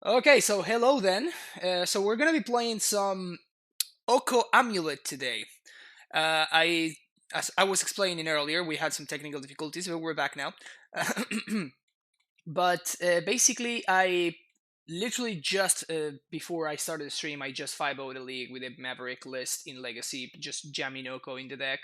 Okay, so hello then. So we're gonna be playing some Oko AmuLIT today. As I was explaining earlier, we had some technical difficulties, but we're back now. But basically, I literally just before I started the stream, I just 5-0'd a league with a Maverick list in Legacy, just jamming Oko in the deck.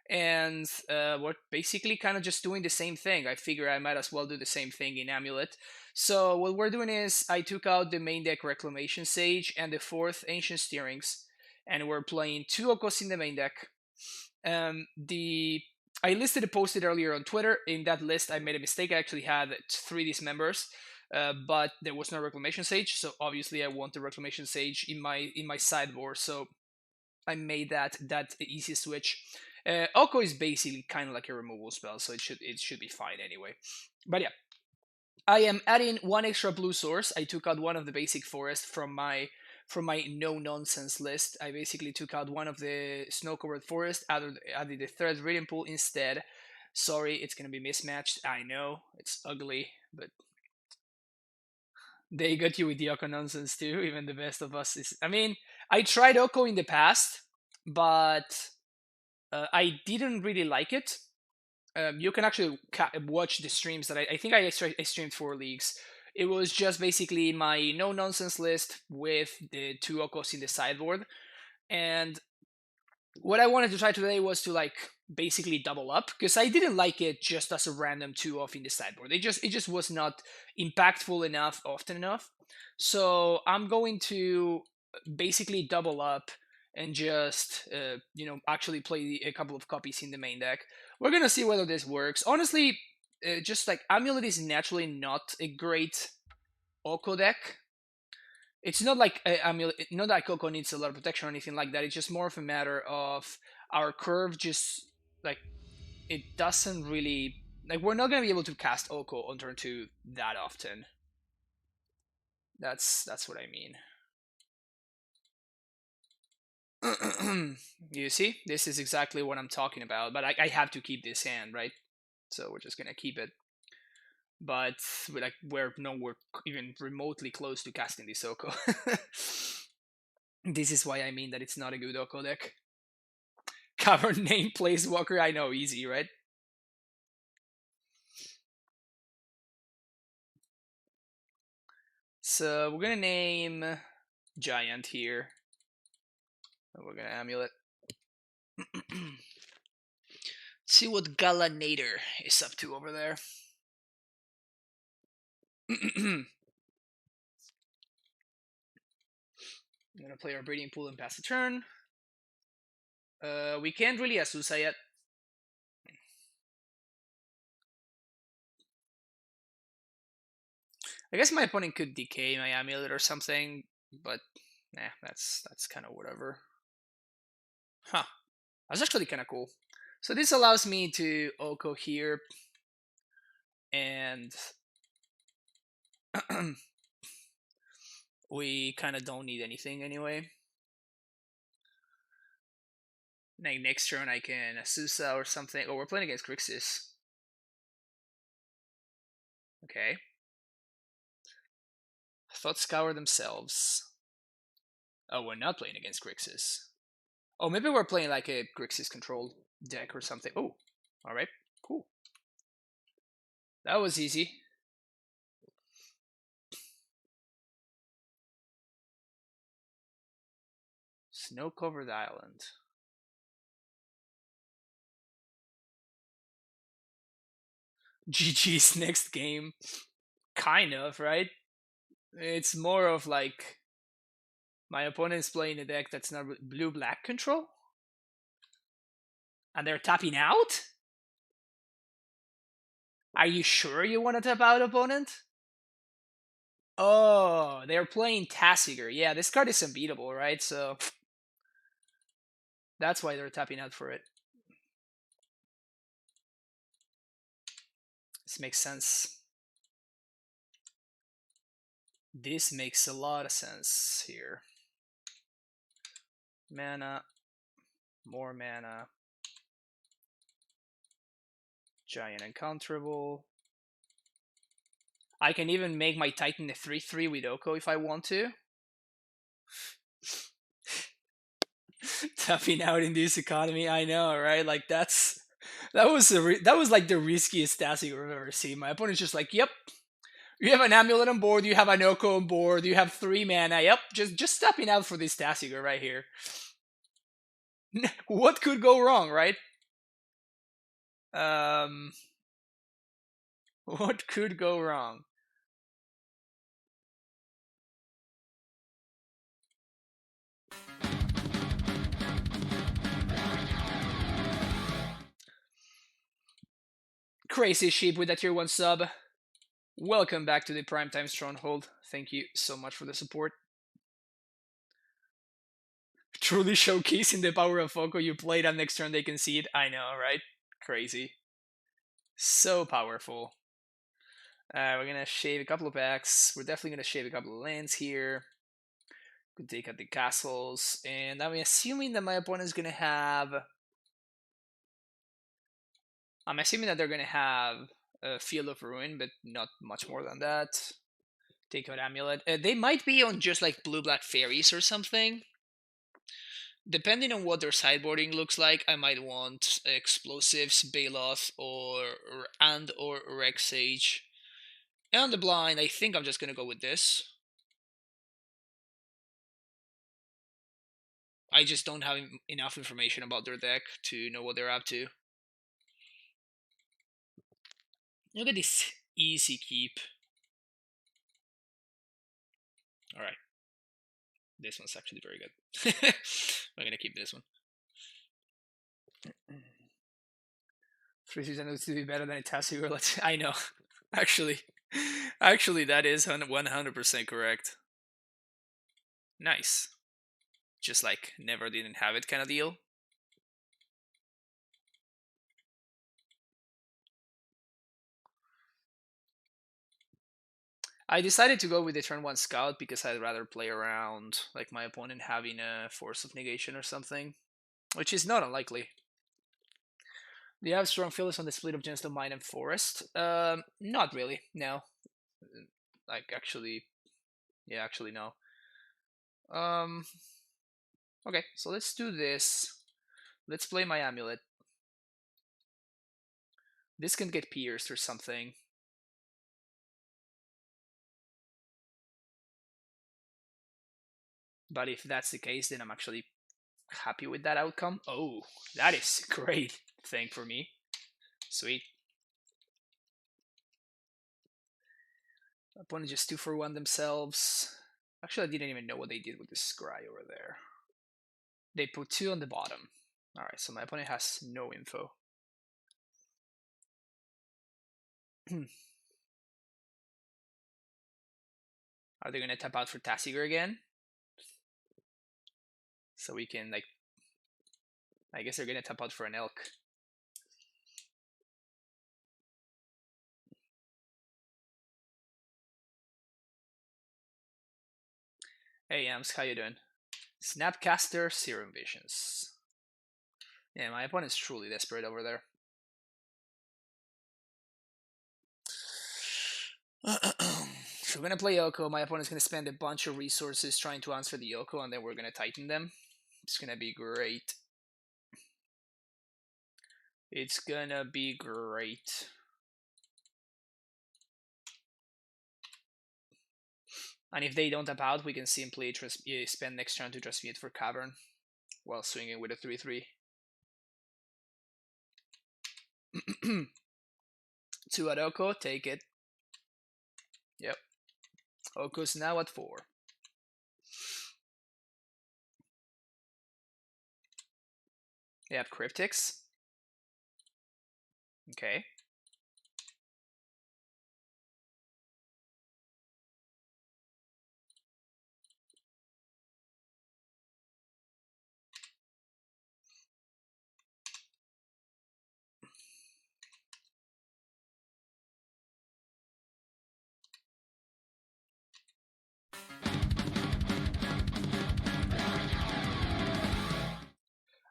And we're basically kind of just doing the same thing. I figure I might as well do the same thing in AmuLIT. So what we're doing is I took out the main deck Reclamation Sage and the fourth Ancient Steerings, and we're playing two Okos in the main deck. The I listed a posted earlier on Twitter. In that list, I made a mistake. I actually had three dismembers, but there was no Reclamation Sage. So obviously, I want the Reclamation Sage in my sideboard. So I made that easy switch. Oko is basically kind of like a removal spell, so it should be fine anyway. But yeah, I am adding one extra blue source. I took out one of the basic forest from my no nonsense list. I basically took out one of the snow covered forest, added the third reading pool instead. Sorry, it's gonna be mismatched. I know it's ugly, but they got you with the Oko nonsense too. Even the best of us is. I mean, I tried Oko in the past, but I didn't really like it. You can actually watch the streams that I think I streamed 4 leagues. It was just basically my no nonsense list with the two Okos in the sideboard, and what I wanted to try today was to like basically double up because I didn't like it just as a random two off in the sideboard. It just was not impactful enough often enough. So I'm going to basically double up and just actually play a couple of copies in the main deck. We're gonna see whether this works. Honestly, just like AmuLIT is naturally not a great Oko deck. It's not like not that Oko needs a lot of protection or anything like that. It's just more of a matter of our curve just like it doesn't really like we're not gonna be able to cast Oko on turn 2 that often. That's what I mean. You see, this is exactly what I'm talking about. But I have to keep this hand, right? So we're just gonna keep it. But we're nowhere even remotely close to casting this Oko. This is why I mean that it's not a good Oko deck. Cavern name Placewalker, I know, easy, right? So we're gonna name Giant here. And we're gonna AmuLIT. See what Galanator is up to over there. I'm gonna play our breeding pool and pass the turn. We can't really Azusa yet. I guess my opponent could decay my AmuLIT or something, but nah, that's kind of whatever. Huh. That's actually kind of cool. So this allows me to Oko here, and we kind of don't need anything anyway. Like next turn I can Azusa or something. Oh, we're playing against Grixis. Okay. Thought Scour themselves. Oh, we're not playing against Grixis. Oh, maybe we're playing like a Grixis controlled deck or something. Oh, alright. Cool. That was easy. Snow covered island. GG's next game. Kind of, right? It's more of like my opponent's playing a deck that's not blue black control. And they're tapping out? Are you sure you want to tap out, opponent? Oh, they're playing Tassiger. Yeah, this card is unbeatable, right? So that's why they're tapping out for it. This makes sense. This makes a lot of sense here. Mana, more mana, giant uncounterable. I can even make my Titan a 3/3 with Oko if I want to. Tapping out in this economy, I know, right? Like that was like the riskiest Tassie I've ever seen. My opponent's just like, yep, you have an AmuLIT on board, you have an Oko on board, you have 3 mana. Yep, just stepping out for this Tassiger right here. What could go wrong, right? What could go wrong? Crazy Sheep with that tier 1 sub. Welcome back to the Primetime Stronghold. Thank you so much for the support. Truly showcasing the power of Oko. You play that next turn, they can see it. I know, right? Crazy. So powerful. We're gonna shave a couple of packs. We're definitely gonna shave a couple of lands here. Could take out the castles, and I'm assuming that my opponent's gonna have. I'm assuming that they're gonna have a Field of Ruin, but not much more than that. Take out AmuLIT. They might be on just like blue-black fairies or something. Depending on what their sideboarding looks like, I might want explosives, Baloth, or Rex Sage. And on the blind, I think I'm just gonna go with this. I just don't have enough information about their deck to know what they're up to. Look at this easy keep. Alright. This one's actually very good. I'm gonna keep this one. 3 seasons needs to be better than a Tassiger. I know. Actually, that is 100% correct. Nice. Just like never didn't have it kind of deal. I decided to go with the turn 1 scout because I'd rather play around like my opponent having a Force of Negation or something, which is not unlikely. Do you have strong feelings on the split of Gemstone Mine and Forest? Not really, no. Like actually, yeah, actually no. Okay, so let's do this. Let's play my AmuLIT. This can get pierced or something. But if that's the case, then I'm actually happy with that outcome. Oh, that is a great thing for me. Sweet. Opponent just 2-for-1 themselves. Actually, I didn't even know what they did with this scry over there. They put 2 on the bottom. Alright, so my opponent has no info. Are they gonna tap out for Tassiger again? So we can, like... I guess they're gonna tap out for an Elk. Hey, Yams, how you doing? Snapcaster, Serum Visions. Yeah, my opponent's truly desperate over there. So we're gonna play Oko. My opponent's gonna spend a bunch of resources trying to answer the Oko, and then we're gonna Titan them. It's gonna be great. It's gonna be great. And if they don't tap out, we can simply spend next turn to transmute for Cavern while swinging with a 3/3. 2 at Oko, take it. Yep. Oko's now at 4. They have Cryptics. Okay.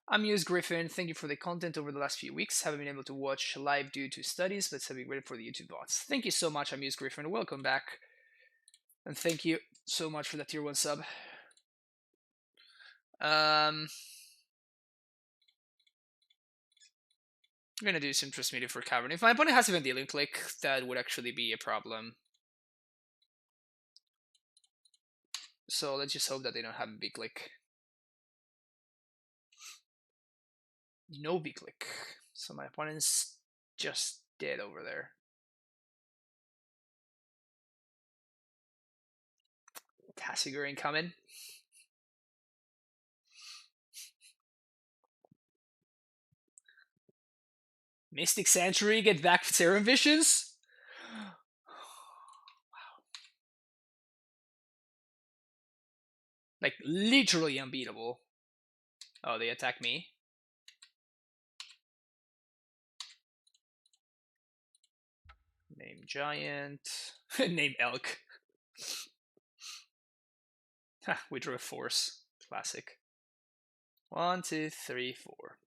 I'm Hughes Griffin. Thank you for the content over the last few weeks. Haven't been able to watch live due to studies, but have been waiting for the YouTube bots. Thank you so much, I'm Hughes Griffin. Welcome back. And thank you so much for that tier 1 sub. I'm gonna do some trust media for Cavern. If my opponent has even dealing click, that would actually be a problem. So let's just hope that they don't have a big click. No big click. So my opponent's just dead over there. Tassiger incoming. Mystic Sanctuary, get back Serum Visions? Wow. Like, literally unbeatable. Oh, they attack me? Name Giant. Name Elk. We drew a Force. Classic. 1, 2, 3, 4.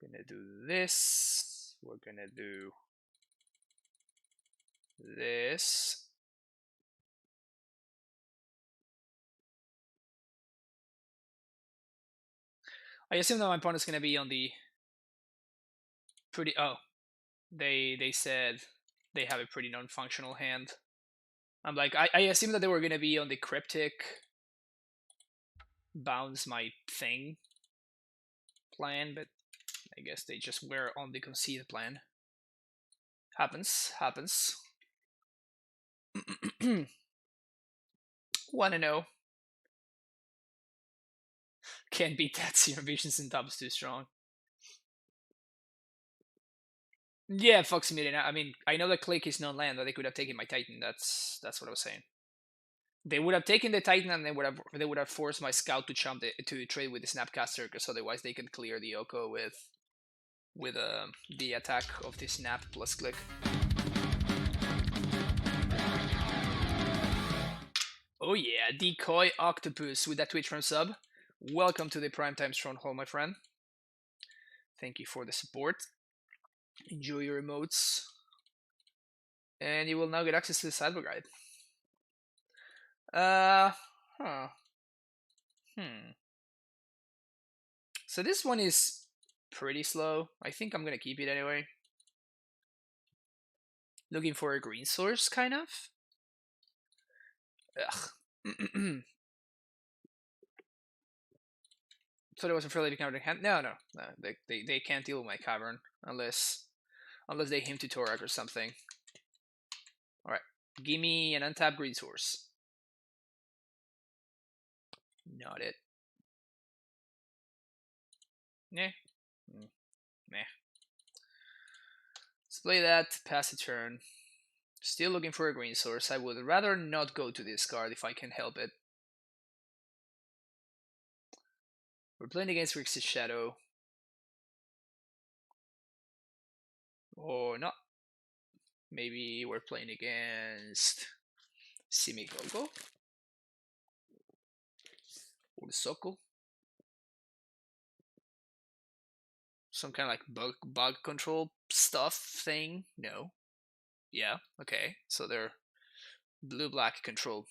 Gonna do this. We're gonna do this. I assume that my opponent's gonna be on the pretty. Oh, they said they have a pretty non-functional hand. I'm like, I assume that they were gonna be on the cryptic bounce my thing plan, but I guess they just were on the concede plan. Happens. Wanna know? Can't beat that. Serum Visions and Top's too strong. Yeah, Foxy Meeting. I mean, I know that click is non-land, that they could have taken my Titan. That's what I was saying. They would have taken the Titan, and they would have forced my Scout to to trade with the Snapcaster, because otherwise they can clear the Oko with the attack of the Snap plus click. Oh yeah, Decoy Octopus with that Twitch from sub. Welcome to the Primetime Stronghold, my friend. Thank you for the support. Enjoy your emotes. And you will now get access to the sideboard guide. So this one is pretty slow. I think I'm gonna keep it anyway. Looking for a green source, kind of. Ugh. So there was a fairly counter hand. No, they can't deal with my Cavern unless they him to Torak or something. All right, give me an untapped green source. Not it. Nah. Nah. Let's play that. Pass a turn. Still looking for a green source. I would rather not go to this card if I can help it. We're playing against Grixis Shadow. Or not. Maybe we're playing against Simigogo? Or the Soko? Some kind of like bug control stuff thing? No. Yeah, okay. So they're blue-black control.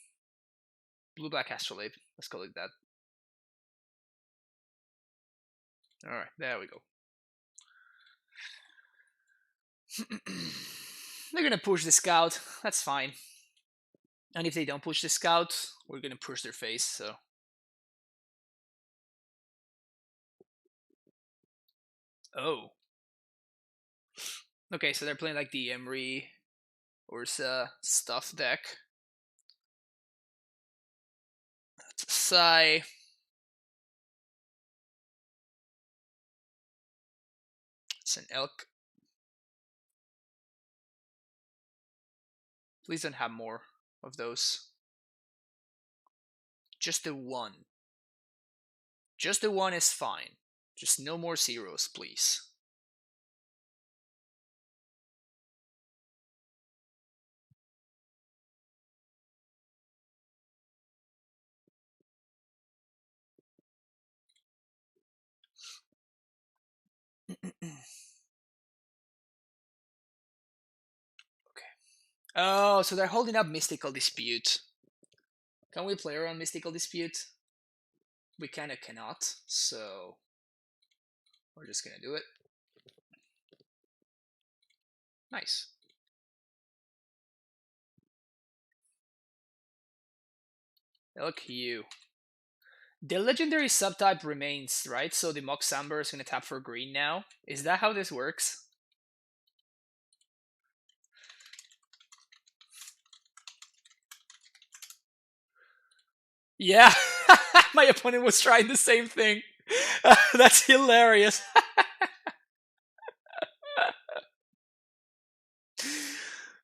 Blue-black Astrolabe. Let's call it that. Alright, there we go. They're gonna push the Scout. That's fine. And if they don't push the Scout, we're gonna push their face, so... Oh. Okay, so they're playing like the Emery Urza stuff deck. Sigh. It's an elk. Please don't have more of those. Just the one. Just the one is fine. Just no more zeros, please. Oh, so they're holding up Mystical Dispute. Can we play around Mystical Dispute? We kind of cannot, so we're just gonna do it. Nice. Look you. The legendary subtype remains, right? So the Mox Samber is gonna tap for green now. Is that how this works? Yeah, my opponent was trying the same thing. That's hilarious.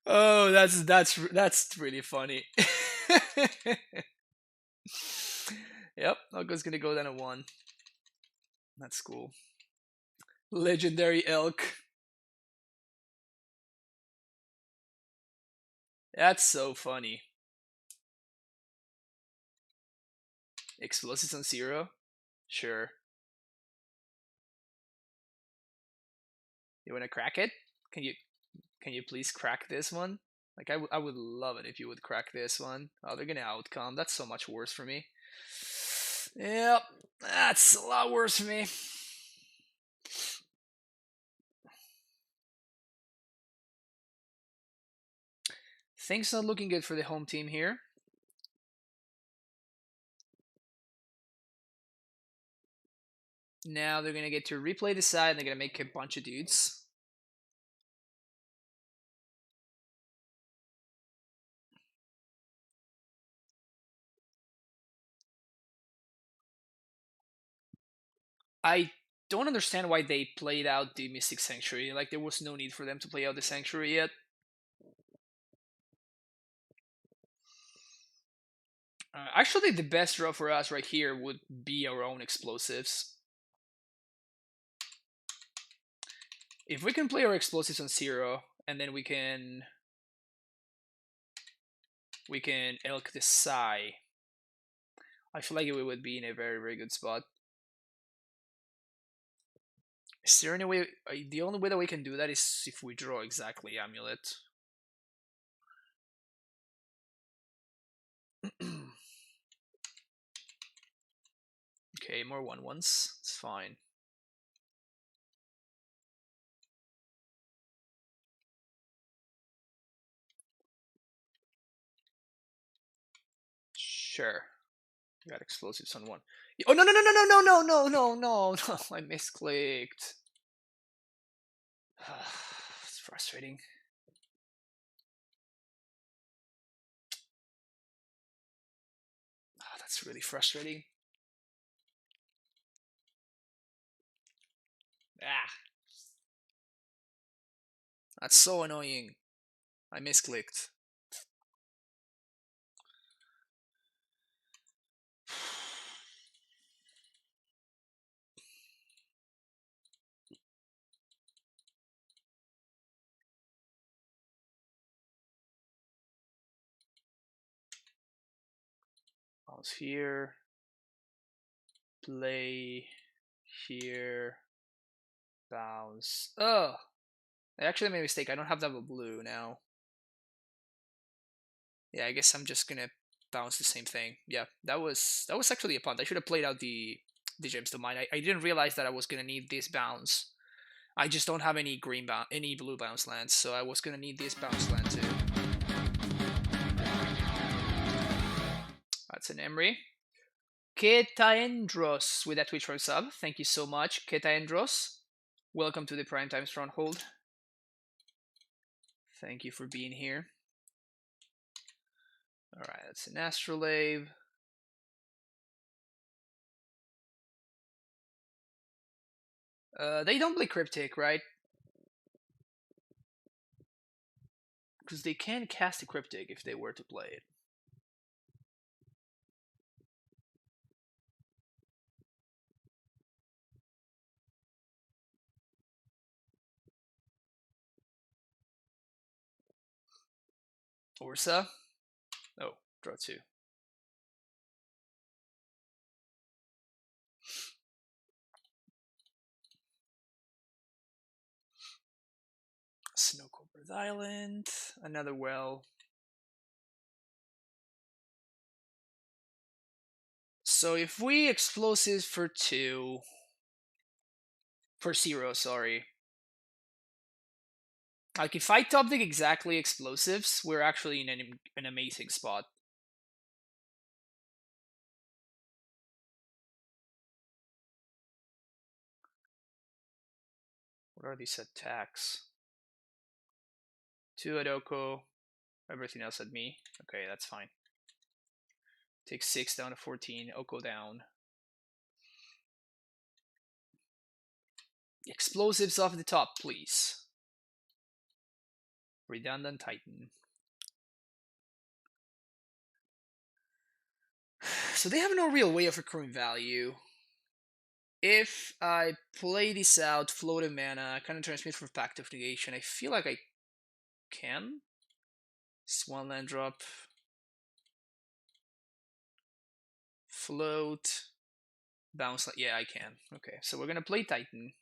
Oh, that's really funny. Yep, Elko's gonna go down to 1. That's cool. Legendary Elk. That's so funny. Explosives on 0? Sure. You wanna crack it? Can you please crack this one? Like I would love it if you would crack this one. Oh, they're gonna outcome. That's so much worse for me. Yep, that's a lot worse for me. Things not looking good for the home team here. Now they're gonna get to replay the side and they're gonna make a bunch of dudes. I don't understand why they played out the Mystic Sanctuary. Like, there was no need for them to play out the Sanctuary yet. Actually, the best draw for us right here would be our own explosives. If we can play our explosives on 0, and then we can elk the Psy, I feel like we would be in a very, very good spot. Is there any way? The only way that we can do that is if we draw exactly AmuLIT. Okay, more 1/1s. It's fine. Sure. Got explosives on 1. Oh no no no no no no no no no no no! I misclicked. It's frustrating. Oh, that's really frustrating. Ah, that's so annoying. I misclicked. Bounce here. Play here. Bounce. Oh, I actually made a mistake. I don't have double blue now. Yeah, I guess I'm just gonna bounce the same thing. Yeah, that was actually a punt. I should have played out the Gems to Mine. I didn't realize that I was gonna need this bounce. I just don't have any any blue bounce lands, so I was gonna need this bounce land too. That's an Emery. Ketaendros with that Twitch Prime sub. Thank you so much, Ketaendros. Welcome to the Primetime Stronghold. Thank you for being here. Alright, that's an Astrolabe. They don't play Cryptic, right? Because they can cast a Cryptic if they were to play it. Urza? Oh, draw 2. Island, another well. So if we explosives for 0, sorry. Like if I top deck exactly explosives, we're actually in an amazing spot. What are these attacks? 2 at Oko, everything else at me. Okay, that's fine. Take 6 down to 14, Oko down. Explosives off the top, please. Redundant Titan. So they have no real way of accruing value. If I play this out, floating mana, kind of transmit for Pact of Negation, I feel like I can. Swan land drop. Float. Bounce. Yeah, I can. Okay, so we're gonna play Titan.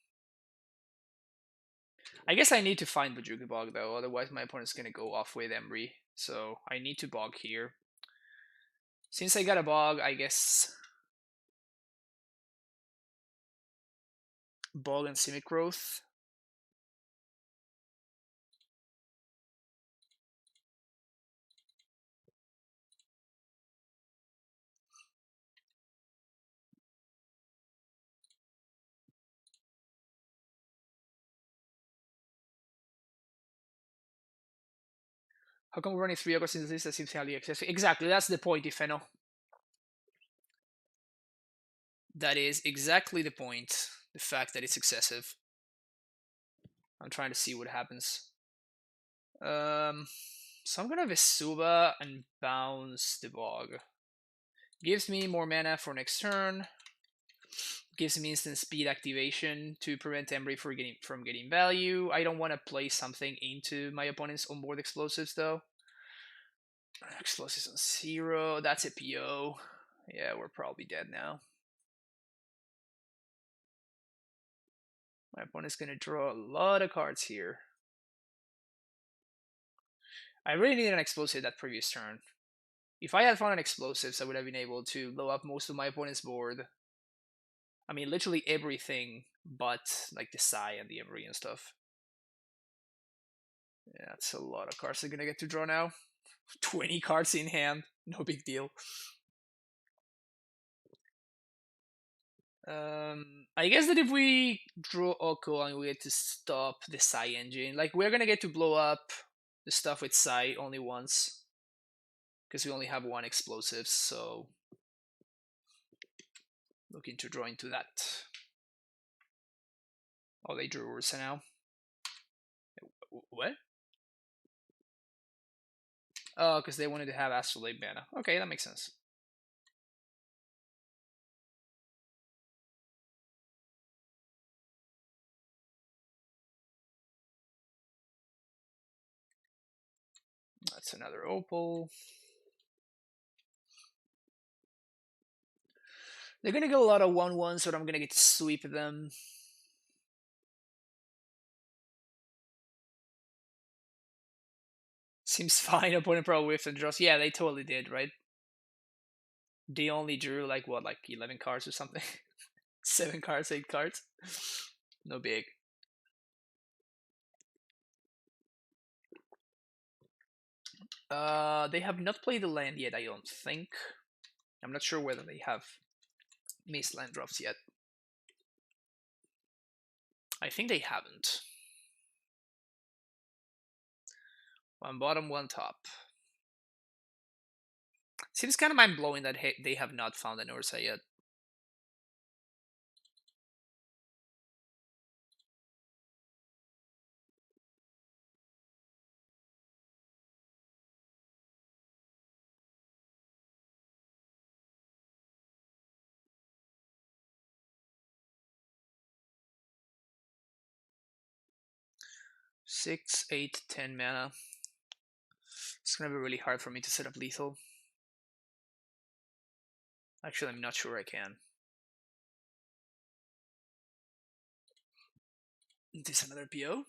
I guess I need to find Bojuka Bog though, otherwise my opponent's gonna go off with Embry. So I need to bog here. Since I got a bog, I guess bog and Simic Growth. How come we're running 3 Ogres in this? That seems highly excessive. Exactly, that's the point, Ifeno. That is exactly the point. The fact that it's excessive. I'm trying to see what happens. So I'm gonna Vesuva and bounce the bog. Gives me more mana for next turn. Gives me instant speed activation to prevent Embry from getting value. I don't want to play something into my opponent's onboard explosives though. Explosives on 0. That's a PO. Yeah, we're probably dead now. My opponent's gonna draw a lot of cards here. I really needed an explosive that previous turn. If I had found an explosives, I would have been able to blow up most of my opponent's board. I mean, literally everything but like the Psy and the Embry and stuff. Yeah, that's a lot of cards they're gonna get to draw now. 20 cards in hand, no big deal. I guess that if we draw Oko and we get to stop the Psy engine, like we're gonna get to blow up the stuff with Psy only once. Because we only have 1 explosive, so looking to draw into that. Oh, they drew Urza now. What? Oh, because they wanted to have Astrolabe mana. Okay, that makes sense. That's another Opal. They're gonna get a lot of 1/1s, so I'm gonna get to sweep them. Seems fine. Opponent probably whiffed and draws. Yeah, they totally did, right? They only drew like what, like 11 cards or something? 7 cards, 8 cards? No big. They have not played the land yet, I don't think. I'm not sure whether they have missed land drops yet. I think they haven't. 1 bottom, 1 top. Seems kind of mind blowing that they have not found an Urza yet. Six, 8, 10 mana. It's gonna be really hard for me to set up lethal. Actually, I'm not sure I can. Is this another PO?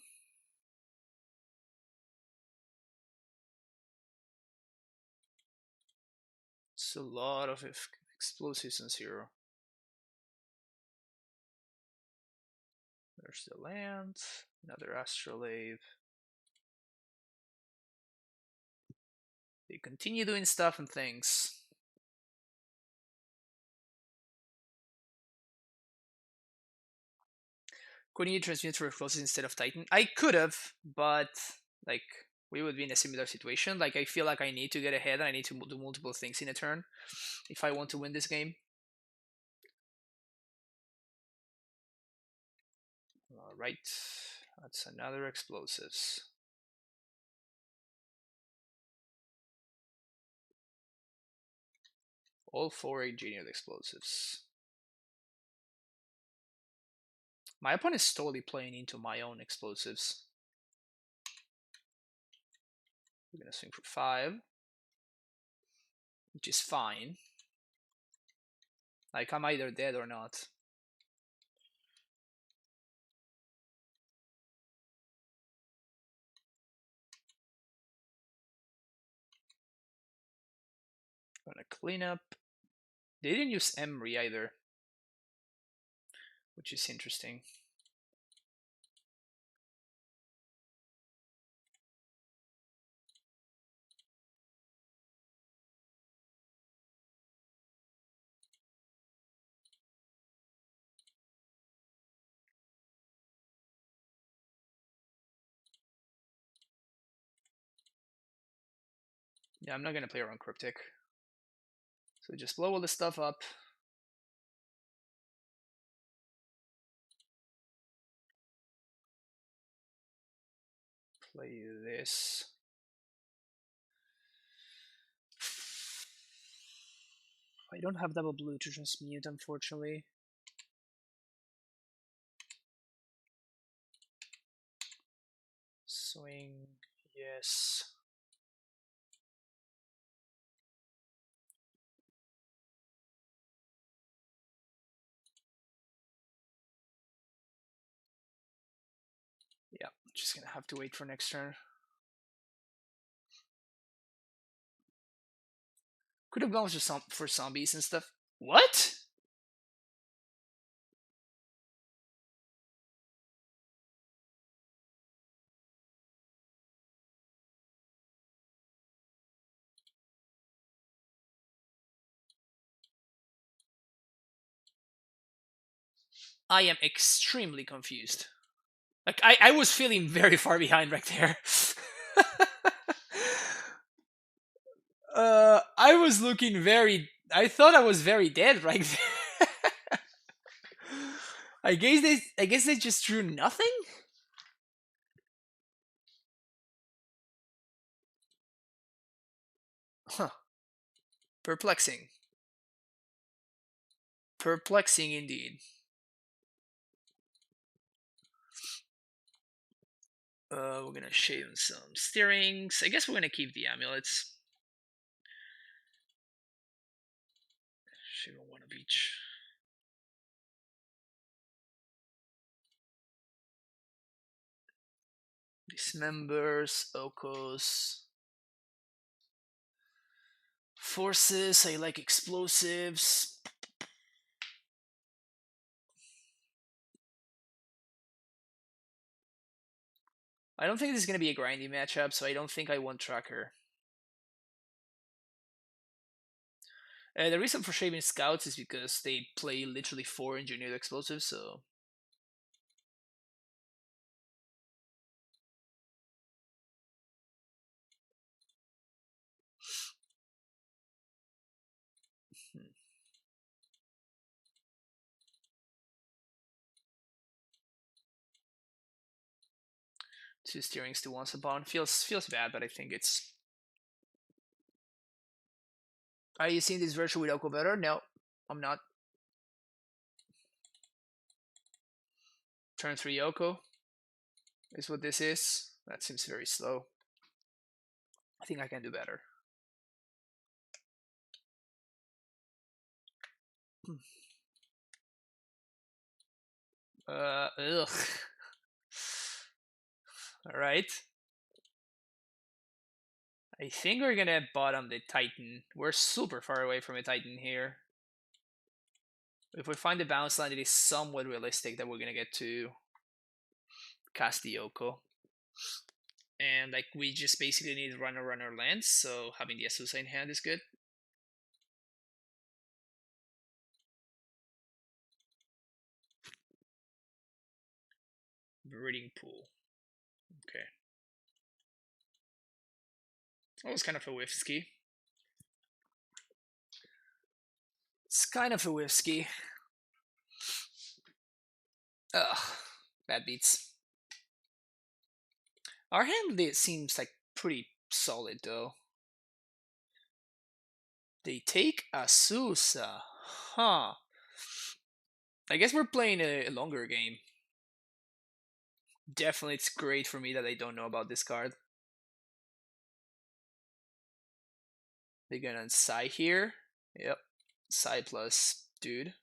There's a lot of explosives on 0. There's the land, another astrolabe. They continue doing stuff and things. Couldn't you transmute for explosives instead of Titan? I could have, but like we would be in a similar situation. Like I feel like I need to get ahead and I need to do multiple things in a turn if I want to win this game. Alright, that's another explosives. All 4 engineered explosives. My opponent is totally playing into my own explosives. We're gonna swing for 5, which is fine. Like I'm either dead or not. Gonna clean up. They didn't use Emery either, which is interesting. Yeah, I'm not gonna play around Cryptic. So just blow all this stuff up. Play this. I don't have double blue to transmute, unfortunately. Swing, yes. Yeah, just gonna have to wait for next turn. Could have gone for zombies and stuff. What? I am extremely confused. Like I was feeling very far behind right there. I was looking very. I thought I was very dead right there. I guess they just drew nothing. Huh. Perplexing. Perplexing indeed. We're gonna shave some steerings. I guess we're gonna keep the amulets. Shave one of each. Dismembers, Okos. Forces, I like explosives. I don't think this is gonna be a grindy matchup, so I don't think I want Tracker. The reason for shaving scouts is because they play literally 4 engineered explosives, so. Two steerings to once upon feels bad, but I think it's. Are you seeing this version with Oko better? No, I'm not. Turn 3 Oko is what this is. That seems very slow. I think I can do better. Ugh. All right. I think we're gonna bottom the Titan. We're super far away from a Titan here. If we find the bounce line, it is somewhat realistic that we're gonna get to cast the Yoko. And like we just basically need runner lands, so having the Azusa in hand is good. Breeding pool. Okay. That was kind of a whiskey. It's kind of a whiskey. Ugh, bad beats. Our hand seems like pretty solid though. They take Azusa. Huh. I guess we're playing a longer game. Definitely it's great for me that I don't know about this card. They're gonna Psy here. Yep. Psy plus dude.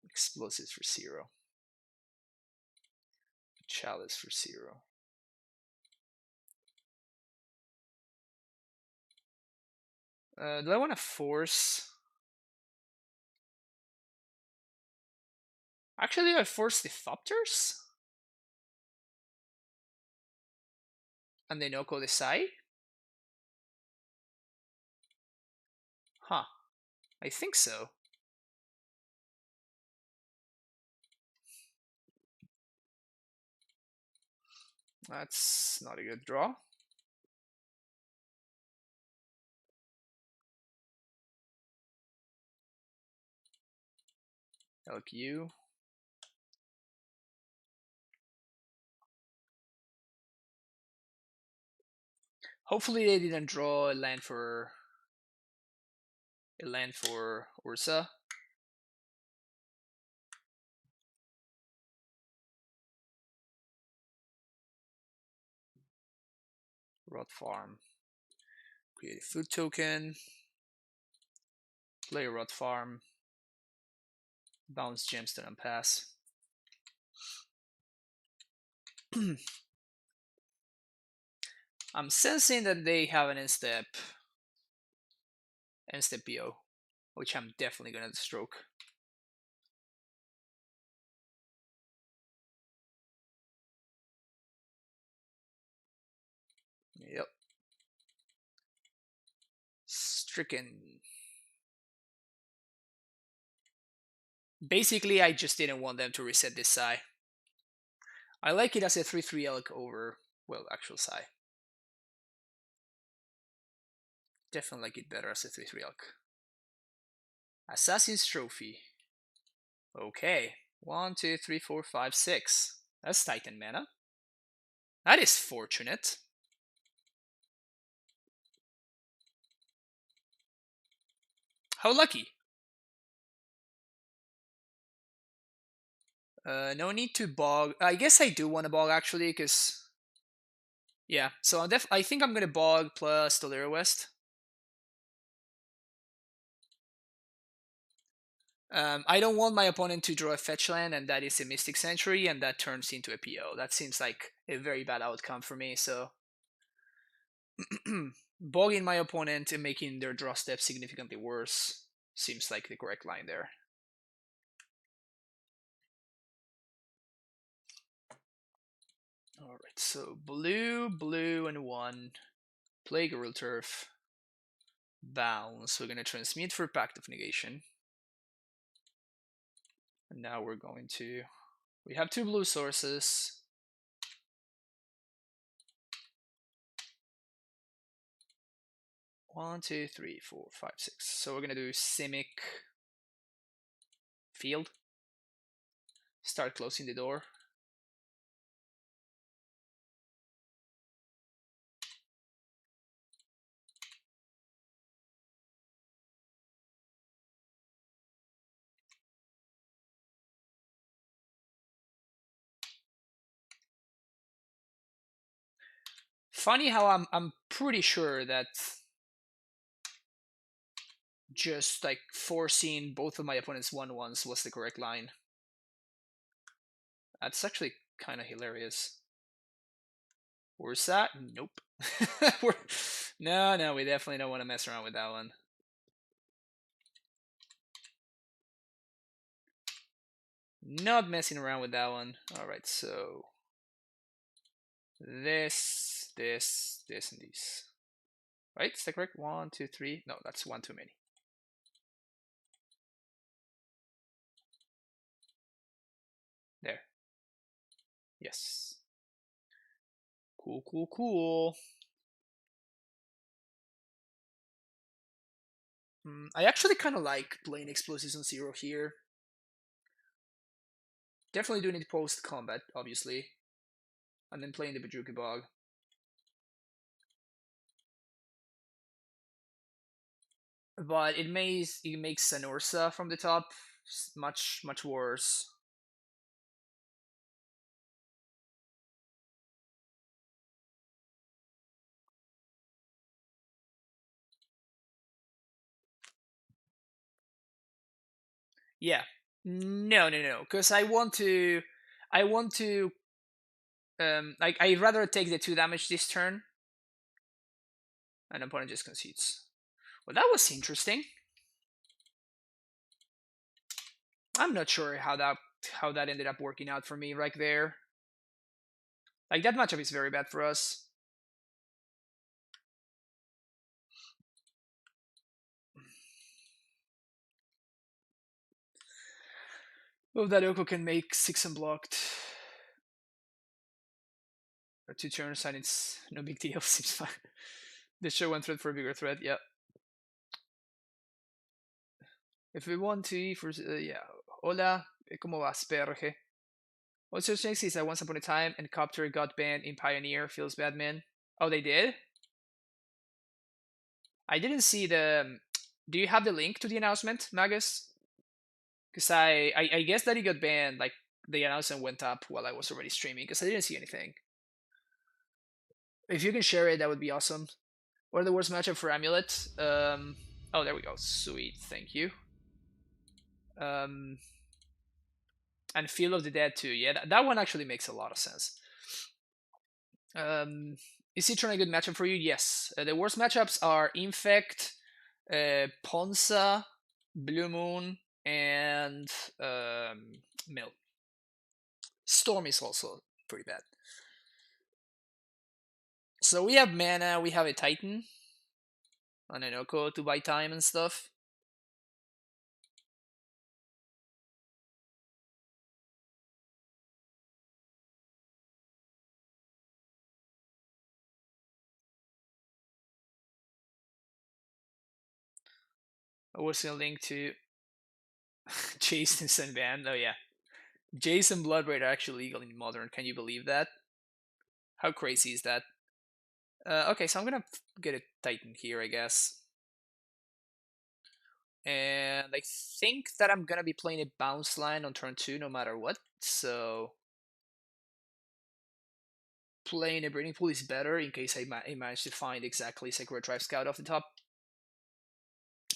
Explosives for 0. Chalice for 0. Do I want to force? Actually, I force the Thopters? And then Oko the Psy? Huh. I think so. That's not a good draw. LQ. Hopefully they didn't draw a land for Urza. Rot Farm. Create a food token. Play a Rot Farm. Bounce Gemstone and pass. I'm sensing that they have an instep PO, which I'm definitely gonna stroke. Yep. Stricken. Basically, I just didn't want them to reset this Psy. I like it as a 3/3 elk over, well, actual Psy. Definitely like it better as a 3/3 elk. Assassin's Trophy. Okay. 1, 2, 3, 4, 5, 6. That's Titan mana. That is fortunate. How lucky. No need to bog. I guess I do want to bog actually, because yeah. So I think I'm gonna bog plus Tolera West. I don't want my opponent to draw a fetch land, and that is a Mystic Sanctuary, and that turns into a PO. That seems like a very bad outcome for me. So bogging my opponent and making their draw step significantly worse seems like the correct line there. Alright, so blue, and 1. Play Gorilla Turf. Bounce. We're going to transmute for Pact of Negation. And now we're going to... We have 2 blue sources. One, two, three, four, five, six. So we're going to do Simic Field. Start closing the door. Funny how I'm pretty sure that just like forcing both of my opponent's 1/1s was the correct line. That's actually kind of hilarious. Urza? Nope. No, we definitely don't want to mess around with that one. Not messing around with that one. Alright, so this, and these. Right? Is that correct? 1, 2, 3. No, that's one too many. There. Yes. Cool. I actually kind of like playing explosives on 0 here. Definitely doing it post combat, obviously. And then playing the Bajuki Bog. But it makes an Ursa from the top much worse. Yeah. No. Because I want to. Like I'd rather take the 2 damage this turn. And opponent just concedes. Well, that was interesting. I'm not sure how that ended up working out for me right there. Like that matchup is very bad for us. Oh, that Oko can make 6 unblocked. 2 turns and it's no big deal. Seems fine. Destroy 1 threat for a bigger threat. Yep. If we want to, for yeah. Hola, ¿cómo vas, perje? What's your chances that once upon a time and Copter got banned in Pioneer? Feels bad, man. Oh, they did? I didn't see the. Do you have the link to the announcement, Magus? Because I guess that he got banned, like, the announcement went up while I was already streaming, because I didn't see anything. If you can share it, that would be awesome. What are the worst matchup for AmuLIT? Oh, there we go. Sweet, thank you. And Field of the Dead too. Yeah, that one actually makes a lot of sense. Is Citron a good matchup for you? Yes. The worst matchups are Infect, Ponza, Blue Moon, and Mill. Storm is also pretty bad. So we have mana, we have a Titan on an Oko to buy time and stuff. I was gonna link to Jason's and Van. Oh yeah, Jason Bloodbraid are actually legal in Modern. Can you believe that? How crazy is that? Okay, so I'm gonna get a Titan here, I guess. And I think that I'm gonna be playing a bounce line on turn 2 no matter what. So playing a breeding pool is better in case I manage to find exactly Sacred Drive Scout off the top.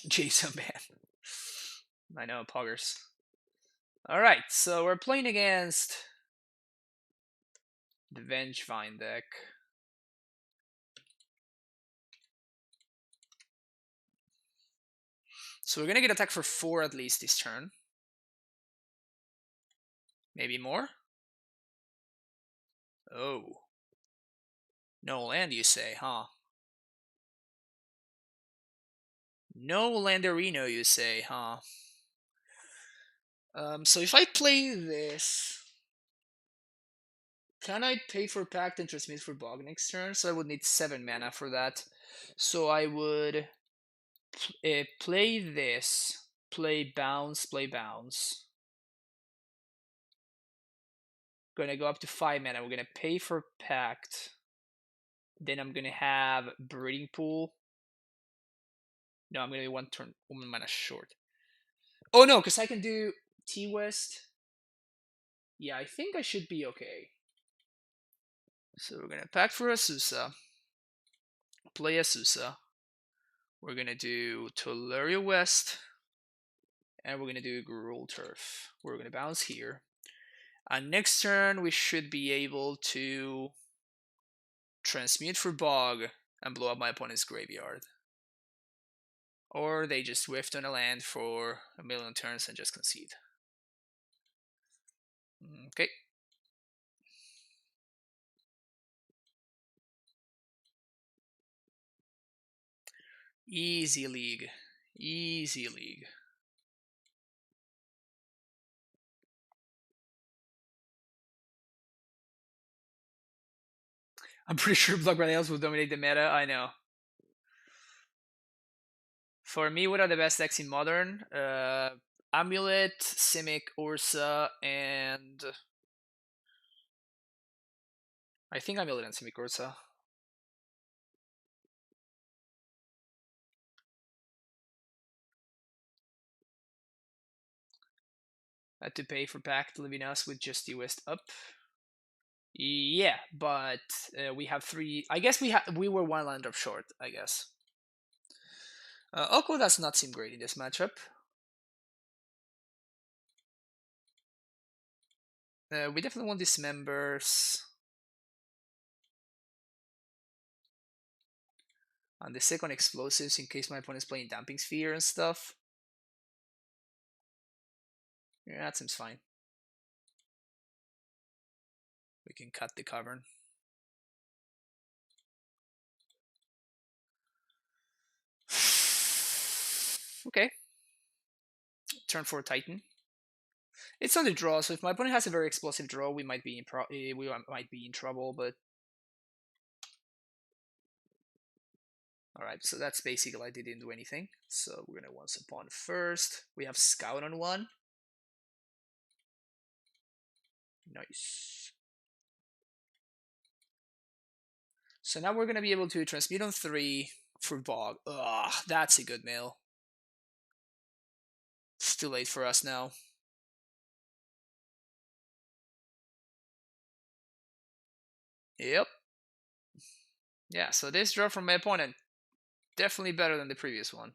Jason man. I know, poggers. Alright, so we're playing against the Vengevine deck. So we're gonna get attack for 4 at least this turn. Maybe more? Oh. No land, you say, huh? No Landerino, you say, huh? So if I play this, can I pay for Pact and transmit for Bog next turn? So I would need 7 mana for that. So I would play this, play bounce. Gonna go up to 5 mana. We're gonna pay for Pact. Then I'm gonna have Breeding Pool. No, I'm gonna be 1 mana short. Oh no, because I can do T-West. Yeah, I think I should be okay. So we're gonna pack for Asusa. Play Asusa. We're gonna do Tolaria West. And we're gonna do Gruul Turf. We're gonna bounce here. And next turn we should be able to transmute for bog, and blow up my opponent's graveyard. Or they just whiffed on a land for a million turns and just concede. Okay. Easy league. Easy league. I'm pretty sure Block Rails will dominate the meta, I know. For me, what are the best decks in Modern? AmuLIT, Simic, Urza, and... I think AmuLIT and Simic Urza. Had to pay for Pact leaving us with just the West up. Yeah, but we have 3. I guess we were 1 land up short, I guess. Oko does not seem great in this matchup. We definitely want Dismembers. On the second Explosives in case my opponent is playing Damping Sphere and stuff. Yeah, that seems fine. We can cut the cavern. Okay. Turn 4 Titan. It's on the draw, so if my opponent has a very explosive draw, we might be in trouble. But all right, so that's basically I didn't do anything. So we're gonna once upon first. We have Scout on 1. Nice. So now we're gonna be able to transmute on 3 for Bog. Ugh, that's a good mill. It's too late for us now. Yep. Yeah, so this draw from my opponent, definitely better than the previous one.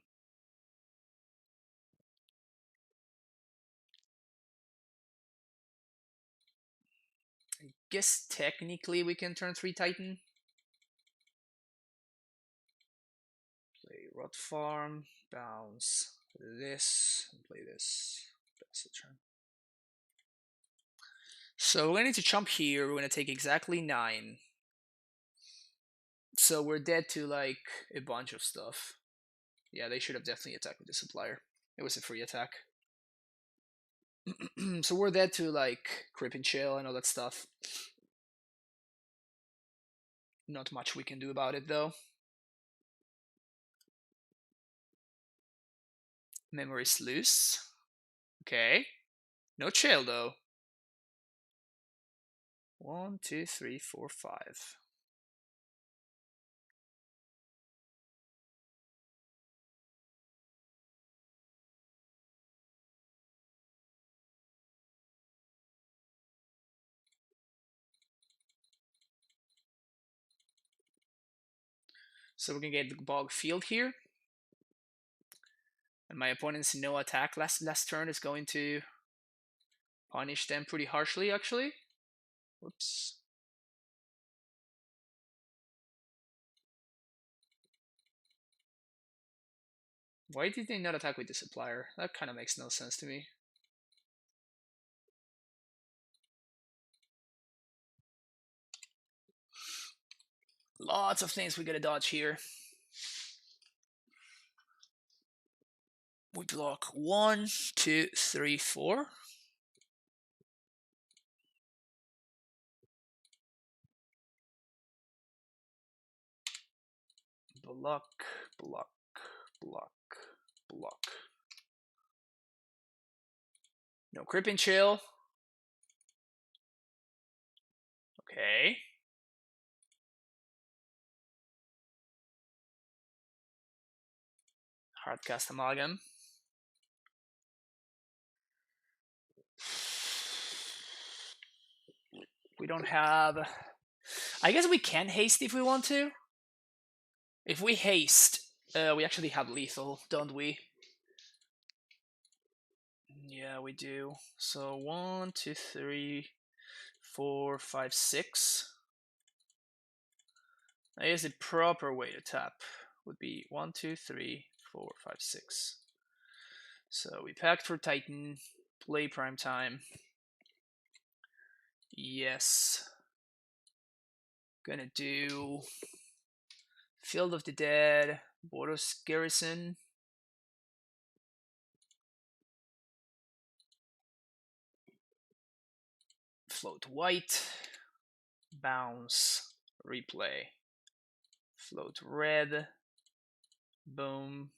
I guess technically we can turn 3 Titan. Play Rot Farm, bounce this, and play this. That's the turn. So we're going to need to jump here. We're going to take exactly 9. So we're dead to like a bunch of stuff. Yeah, they should have definitely attacked with the supplier. It was a free attack. So we're dead to like Crip and Chill and all that stuff. Not much we can do about it though. Memory's loose. Okay. No chill though. 1, 2, 3, 4, 5. So we can get the Bog Field here. And my opponent's no attack last turn is going to punish them pretty harshly, actually. Whoops. Why did they not attack with the supplier? That kind of makes no sense to me. Lots of things we gotta dodge here. We block 1, 2, 3, 4. Block, block, block, block. No Crip and Chill. Okay. Hardcast Amalgam. We don't have... I guess we can haste if we want to. If we haste, we actually have lethal, don't we? Yeah, we do. So 1, 2, 3, 4, 5, 6. I guess the proper way to tap would be 1, 2, 3, 4, 5, 6. So we packed for Titan, play prime time. Yes. Gonna do Field of the Dead, Boros Garrison. Float white, bounce, replay. Float red, boom.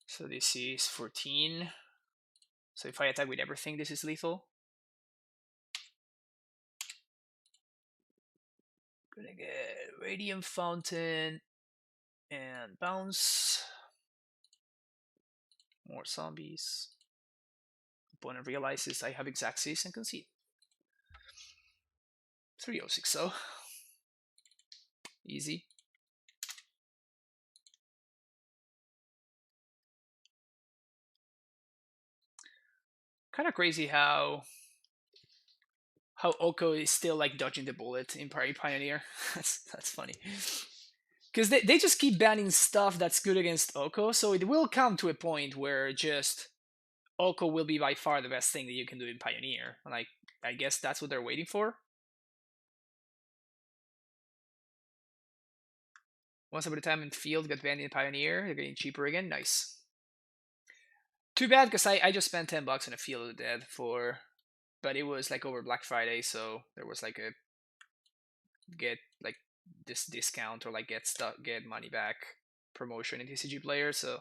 So this is 14. So if I attack with everything, this is lethal. Gonna get Radiant Fountain and bounce. More zombies. Opponent realizes I have Grixis and concede. 306 so. Easy. Kind of crazy how Oko is still like dodging the bullet in Pioneer. that's funny. Because they just keep banning stuff that's good against Oko, so it will come to a point where just Oko will be by far the best thing that you can do in Pioneer. Like, I guess that's what they're waiting for. Once upon a time in field, got banned in Pioneer. They're getting cheaper again. Nice. Too bad, because I just spent $10 on a Field of the Dead for, but it was like over Black Friday, so there was like a get like this discount or like get money back promotion in TCG Player. So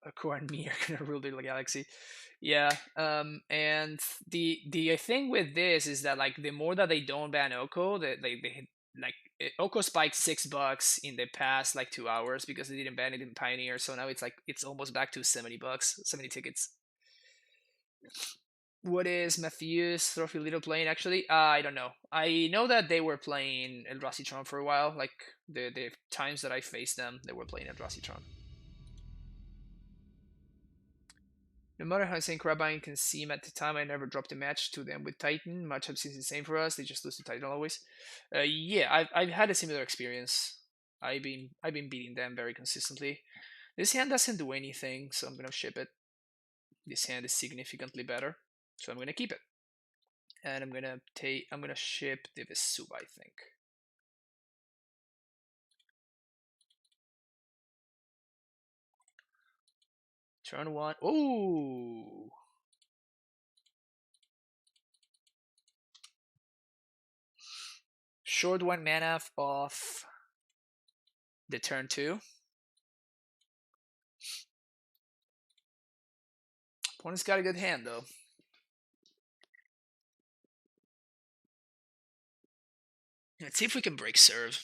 Oko and me are gonna rule the galaxy. Yeah. And the thing with this is that like the more that they don't ban Oko, they like Oko spiked $6 in the past like 2 hours because they didn't ban it in Pioneer. So now it's like it's almost back to $70, 70 tickets. What is Matthews Trophy Little playing actually? I don't know. I know that they were playing Eldrazi for a while. Like the times that I faced them, they were playing Eldrazi. No matter how insane CrabVine can seem at the time, I never dropped a match to them with Titan. Matchup seems insane for us. They just lose to Titan always. Yeah, I've had a similar experience. I've been beating them very consistently. This hand doesn't do anything, so I'm gonna ship it. This hand is significantly better, so I'm gonna keep it. And I'm gonna ship the Vesuva, I think. Turn one. Ooh. Short 1 mana off the turn 2. Opponent's got a good hand though. Let's see if we can break serve.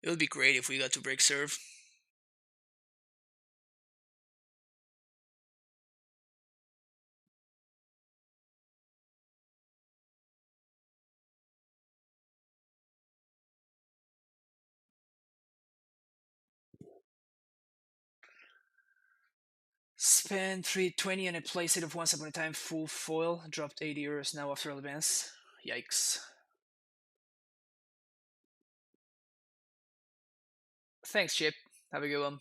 It would be great if we got to break serve. Spend 320 on a playset of Once Upon a Time full foil. Dropped 80 euros now after advance. Yikes. Thanks, Chip. Have a good one.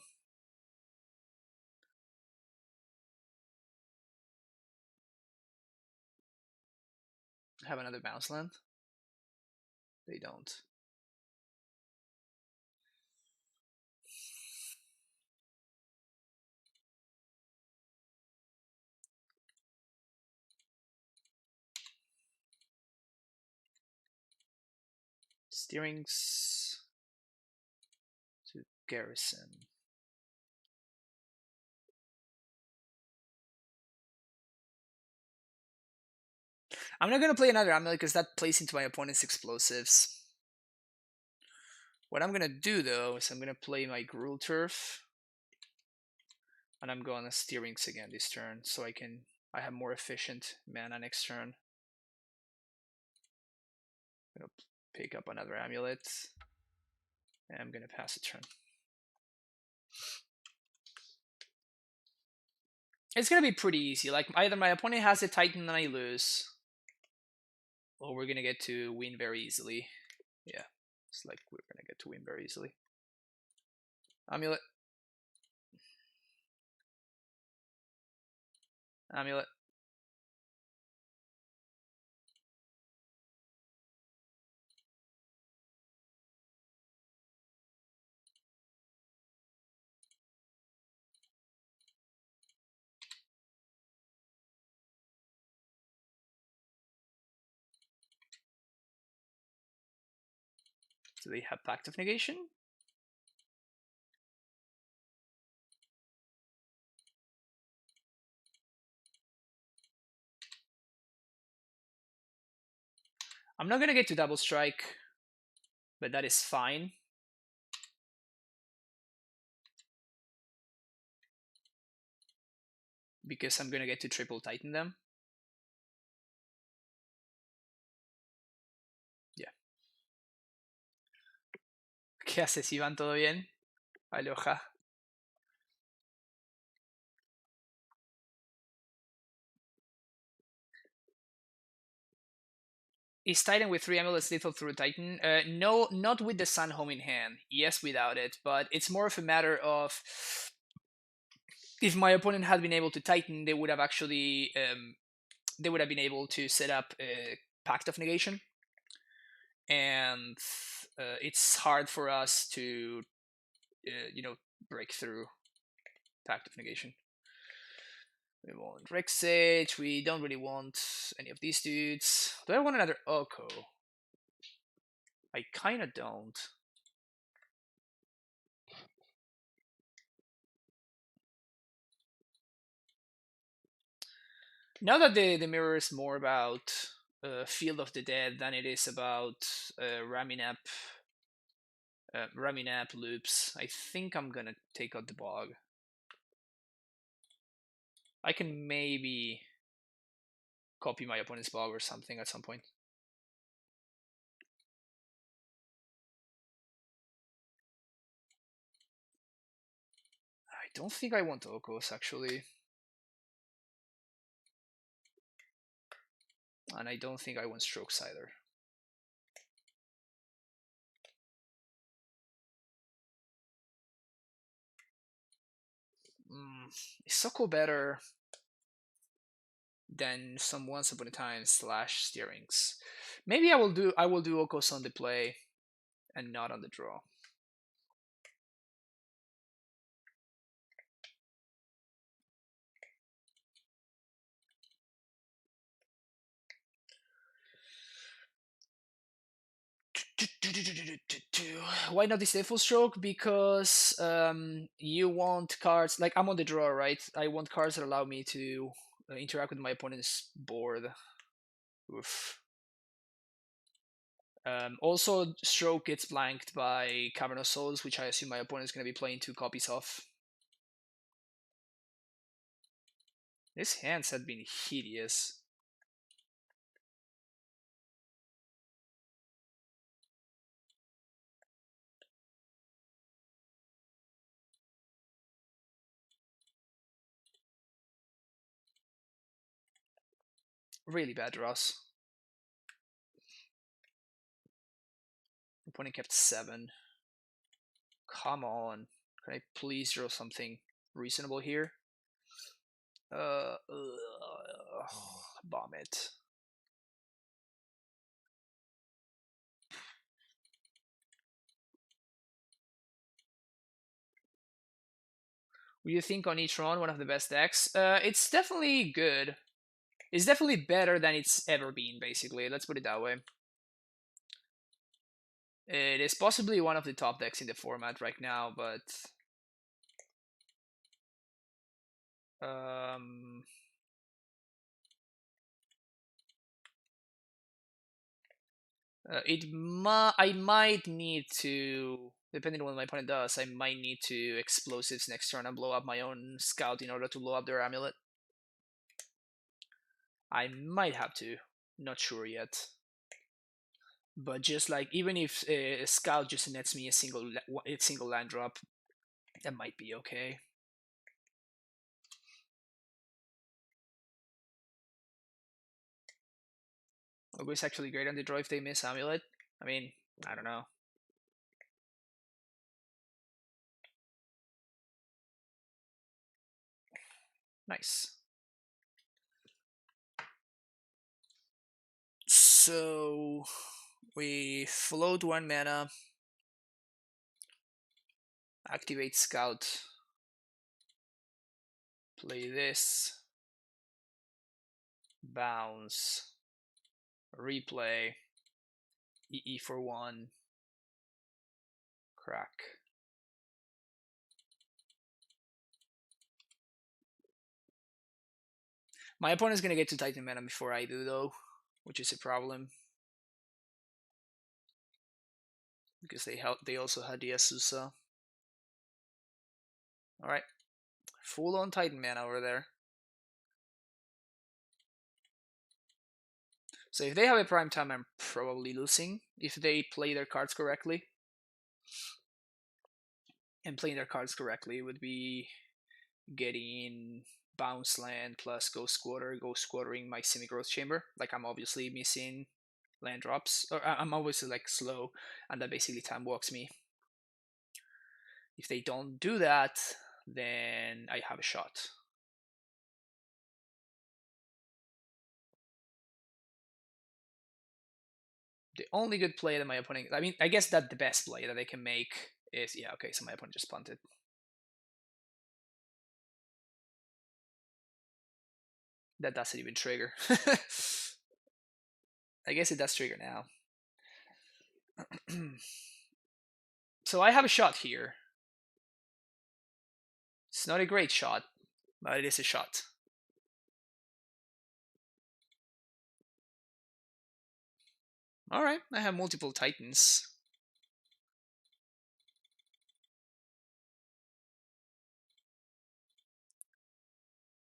Have another bounce land? They don't. Steerings to Garrison. I'm not gonna play another AmuLIT because that plays into my opponent's explosives. What I'm gonna do though is I'm gonna play my Gruul Turf, and I'm going to Steerings again this turn, so I have more efficient mana next turn. I'm gonna pick up another AmuLIT, and I'm gonna pass a turn. It's gonna be pretty easy. Like either my opponent has a Titan and I lose, or we're gonna get to win very easily. Yeah, it's like we're gonna get to win very easily. AmuLIT. AmuLIT. Do they have Pact of Negation? I'm not gonna get to double strike, but that is fine. Because I'm gonna get to triple titan them. Yeah. ¿Qué haces, Iván? ¿Todo bien? Aloha. Is Titan with 3 amulets lethal through Titan? No, not with the Sun Home in hand. Yes, without it, but it's more of a matter of if my opponent had been able to Titan, they would have actually they would have been able to set up a Pact of Negation, and it's hard for us to break through Pact of Negation. We want Grixis. We don't really want any of these dudes. Do I want another Oko? I kinda don't. Now that the mirror is more about Field of the Dead than it is about Raminap loops, I think I'm gonna take out the bog. I can maybe copy my opponent's bog or something at some point. I don't think I want Okos actually. And I don't think I want Strokes either. Is Soko better than some Once Upon a Time / Steerings? Maybe I will do Okos on the play and not on the draw. Why not Disdainful Stroke? Because you want cards like I'm on the draw, right? I want cards that allow me to interact with my opponent's board. Oof. Also, Stroke gets blanked by Cavern of Souls, which I assume my opponent is going to be playing 2 copies of. These hands have been hideous. Really bad draws. Opponent kept 7. Come on. Can I please draw something reasonable here? Bomb it. What do you think on each run? One of the best decks? It's definitely good. It's definitely better than it's ever been, basically. Let's put it that way. It is possibly one of the top decks in the format right now, but I might need to, depending on what my opponent does, I might need to explosives next turn and blow up my own scout in order to blow up their amulet. I might have to, not sure yet. But just like even if a scout just nets me a single land drop, that might be okay. It was actually great on the draw if they miss AmuLIT. I mean, I don't know. Nice. So we float 1 mana, activate Scout, play this, bounce, replay, EE for 1, crack. My opponent's gonna get to Titan mana before I do though, which is a problem. Because they also had the Urza. Alright. Full on Titan mana over there. So if they have a prime time, I'm probably losing if they play their cards correctly. And playing their cards correctly would be getting bounce land plus ghost squattering my semi-growth chamber. Like I'm obviously missing land drops, or I'm obviously like slow, and that basically time walks me. If they don't do that, then I have a shot. The only good play that my opponent, I mean, I guess that the best play that they can make is, yeah, okay, so my opponent just punted. That doesn't even trigger. I guess it does trigger now. So I have a shot here. It's not a great shot, but it is a shot. Alright, I have multiple Titans.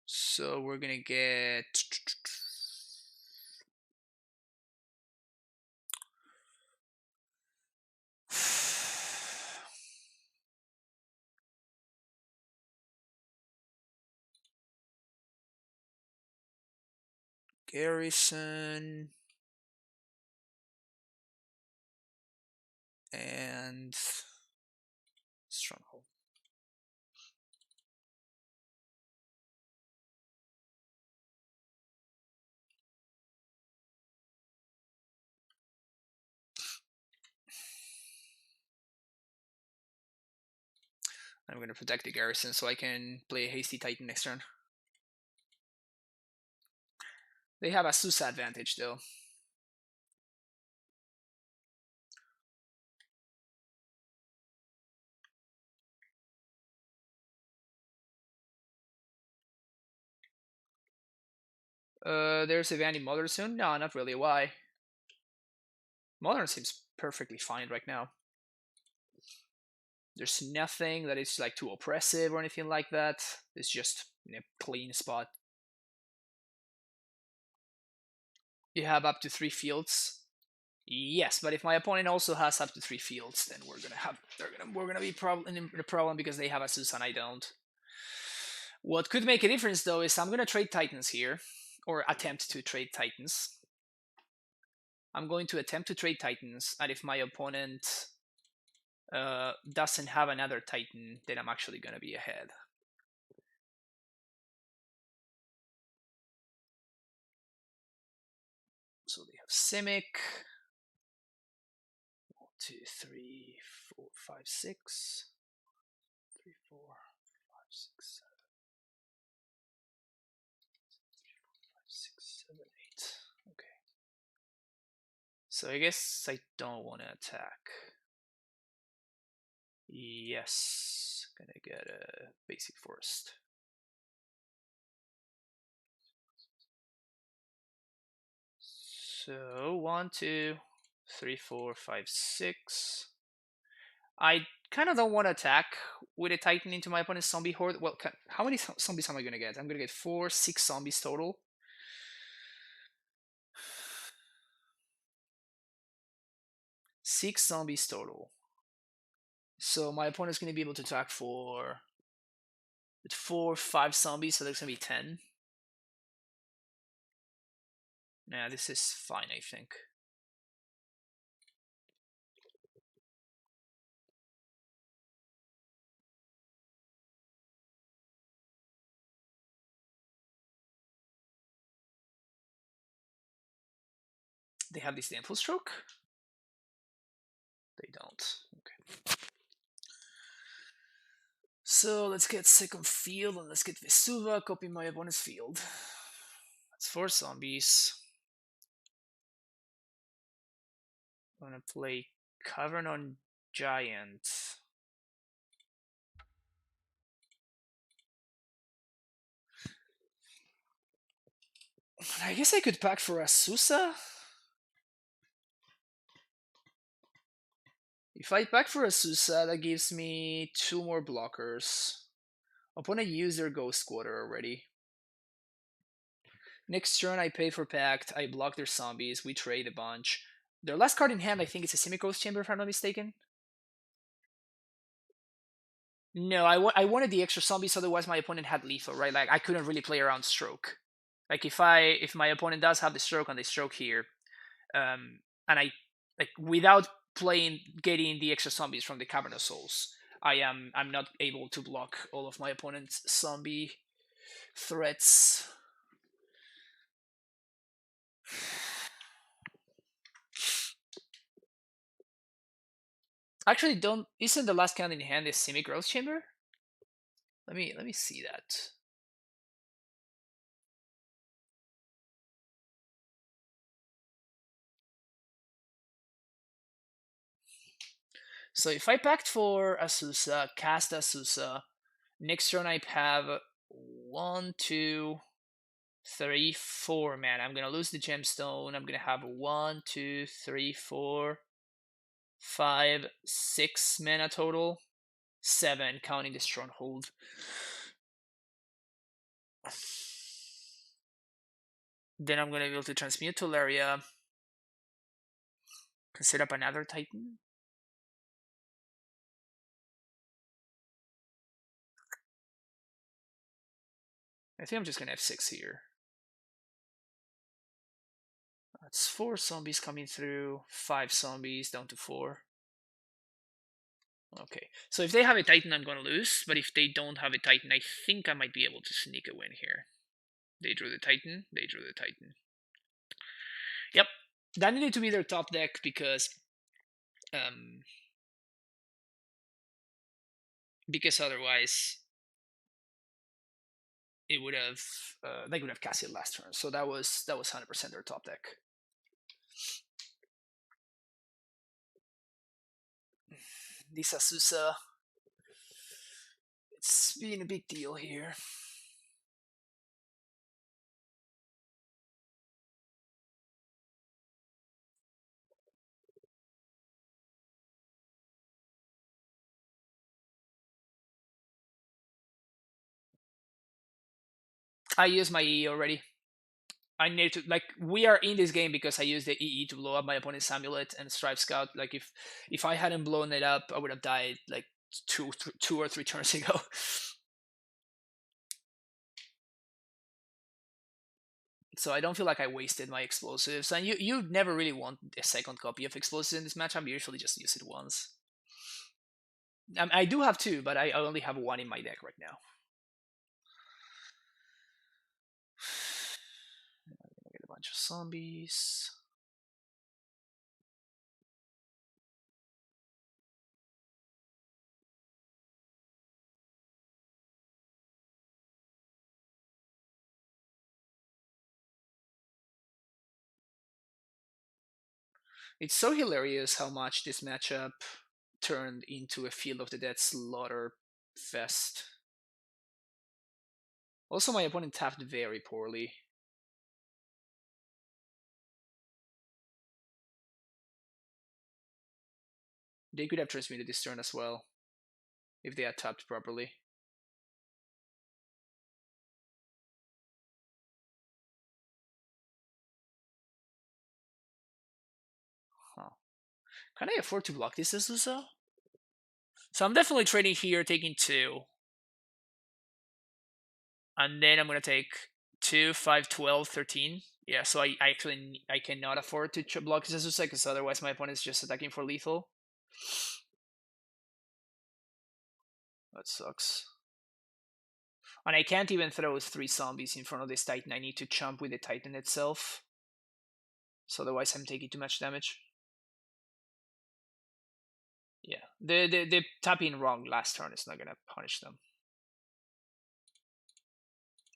So we're gonna get... Garrison... and... Stronghold. I'm going to protect the Garrison so I can play a hasty Titan next turn. They have a Urza advantage though. There's a Vandy Modern soon? No, not really. Why? Modern seems perfectly fine right now. There's nothing that is like too oppressive or anything like that. It's just a clean spot. You have up to 3 fields. Yes, but if my opponent also has up to 3 fields, then we're gonna be in a problem because they have a Urza and I don't. What could make a difference though is I'm gonna trade Titans here, or attempt to trade Titans. I'm going to attempt to trade Titans, and if my opponent doesn't have another Titan, then I'm actually gonna be ahead. So they have Simic. 1, 2, 3, 4, 5, 6. 3, 4, 5, 6, 7. 3, 4, 5, 6, 7, 8. Okay. So I guess I don't want to attack. Yes. Gonna get a basic forest. So 1, 2, 3, 4, 5, 6. I kind of don't want to attack with a Titan into my opponent's zombie horde. Well, how many zombies am I gonna get? I'm gonna get 4, 6 zombies total. 6 zombies total. So my opponent's gonna be able to attack for 4, 5 zombies, so there's gonna be 10. Nah, this is fine, I think. They have this full stroke? They don't. Okay. So let's get second field and let's get Vesuva, copy my opponent's field. That's 4 zombies. I'm gonna play Cavern on Giant. I guess I could pack for Asusa. If I pack for Asusa, that gives me 2 more blockers. Opponent used their Ghost Quarter already. Next turn, I pay for Pact. I block their zombies. We trade a bunch. Their last card in hand, I think it's a Semi-Ghost Chamber, if I'm not mistaken. No, I wanted the extra zombies, otherwise my opponent had lethal, right? Like, I couldn't really play around stroke. Like, if my opponent does have the stroke and they stroke here, and I, like, without getting the extra zombies from the Cavern of Souls, I'm not able to block all of my opponent's zombie threats. Actually, isn't the last card in hand a Semi-Growth Chamber? Let me see that. So if I packed for Asusa, cast Asusa, next turn I have 1, 2, 3, 4 man. I'm gonna lose the gemstone. I'm gonna have 1, 2, 3, 4, 5, 6 mana total. 7 counting the stronghold. Then I'm gonna be able to transmute to Laria. Can set up another Titan. I think I'm just gonna have 6 here. That's 4 zombies coming through, 5 zombies down to 4. Okay, so if they have a Titan, I'm gonna lose, but if they don't have a Titan, I think I might be able to sneak a win here. They drew the Titan, they drew the Titan. Yep, that needed to be their top deck because otherwise it would have they would have cast it last turn. So that was 100% their top deck. This Asusa, it's been a big deal here. I used my EE already. I need to, like, we are in this game because I used the EE to blow up my opponent's Amulet and Strive Scout. Like, if I hadn't blown it up, I would have died like two or three turns ago. So I don't feel like I wasted my explosives. And you never really want a second copy of explosives in this matchup. You usually just use it once. I do have 2, but I only have 1 in my deck right now. I'm gonna get a bunch of zombies. It's so hilarious how much this matchup turned into a Field of the Dead slaughter fest. Also, my opponent tapped very poorly. They could have transmuted this turn as well, if they had tapped properly. Huh. Can I afford to block this Azusa? So I'm definitely trading here, taking 2. And then I'm going to take 2, 5, 12, 13. Yeah, so I actually I cannot afford to block his Azusa because otherwise my opponent's just attacking for lethal. That sucks. And I can't even throw 3 zombies in front of this Titan. I need to chump with the Titan itself. So otherwise I'm taking too much damage. Yeah, the tapping wrong last turn is not gonna punish them.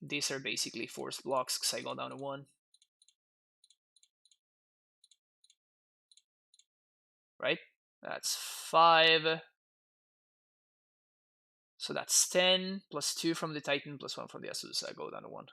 These are basically forced blocks because I go down to 1. Right? That's 5. So that's 10, plus 2 from the Titan, plus 1 from the Asus. I go down to 1.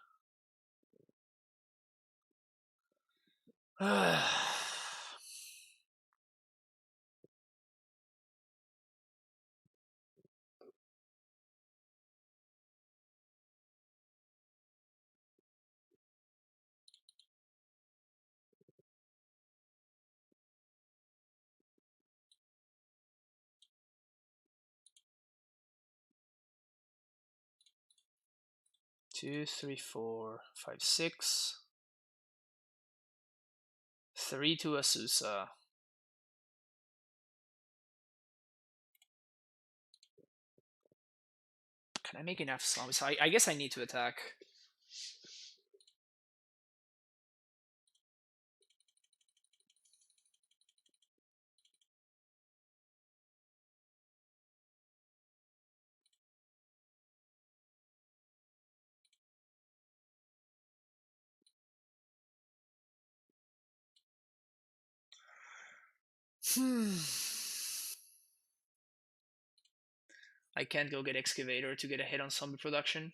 Two, three, 4, 5, 6. 3 to Asusa. Can I make enough zombies? I guess I need to attack. I can't go get Excavator to get a hit on zombie production.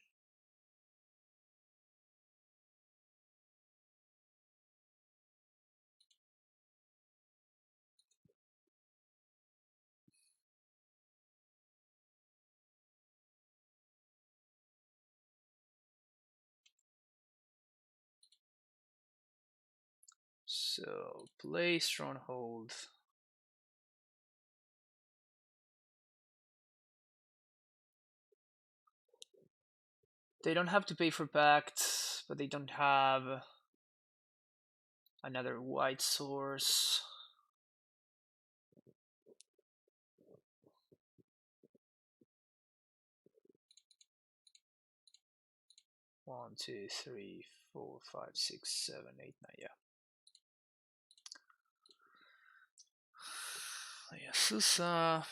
So, play Stronghold. They don't have to pay for Pact, but they don't have another white source. One, two, three, 4, 5, 6, 7, 8, 9. Yeah. Yeah, Susa.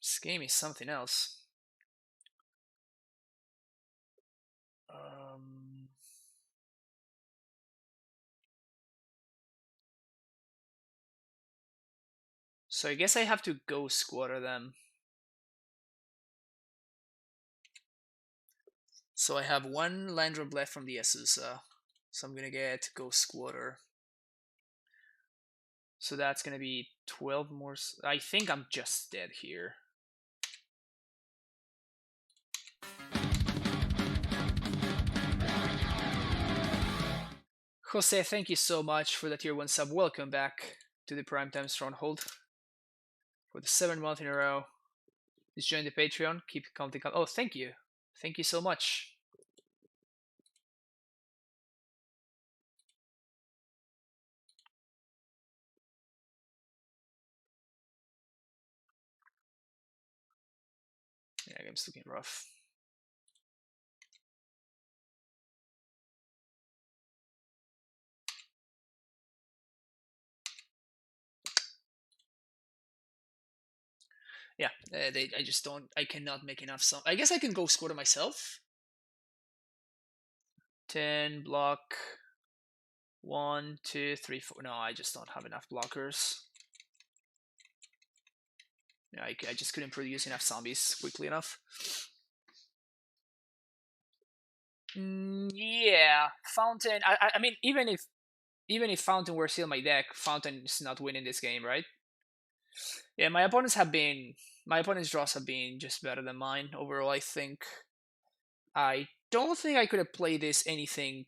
This game is something else. So I guess I have to go squatter them. So I have 1 land drop left from the Asusa. So I'm gonna get go squatter. So that's gonna be 12 more. I think I'm just dead here. Jose, thank you so much for the tier 1 sub. Welcome back to the Primetime Stronghold for the 7th month in a row. Just join the Patreon. Keep counting. Oh, thank you. Thank you so much. Yeah, game's looking rough. Yeah, I just don't. I cannot make enough. I guess I can go squatter myself. 10 block. 1, 2, 3, 4. No, I just don't have enough blockers. Yeah, I just couldn't produce enough zombies quickly enough. Yeah, Fountain. I mean, even if Fountain were still my deck, Fountain is not winning this game, right? Yeah, my opponents draws have been just better than mine overall. I think. I don't think I could have played this anything.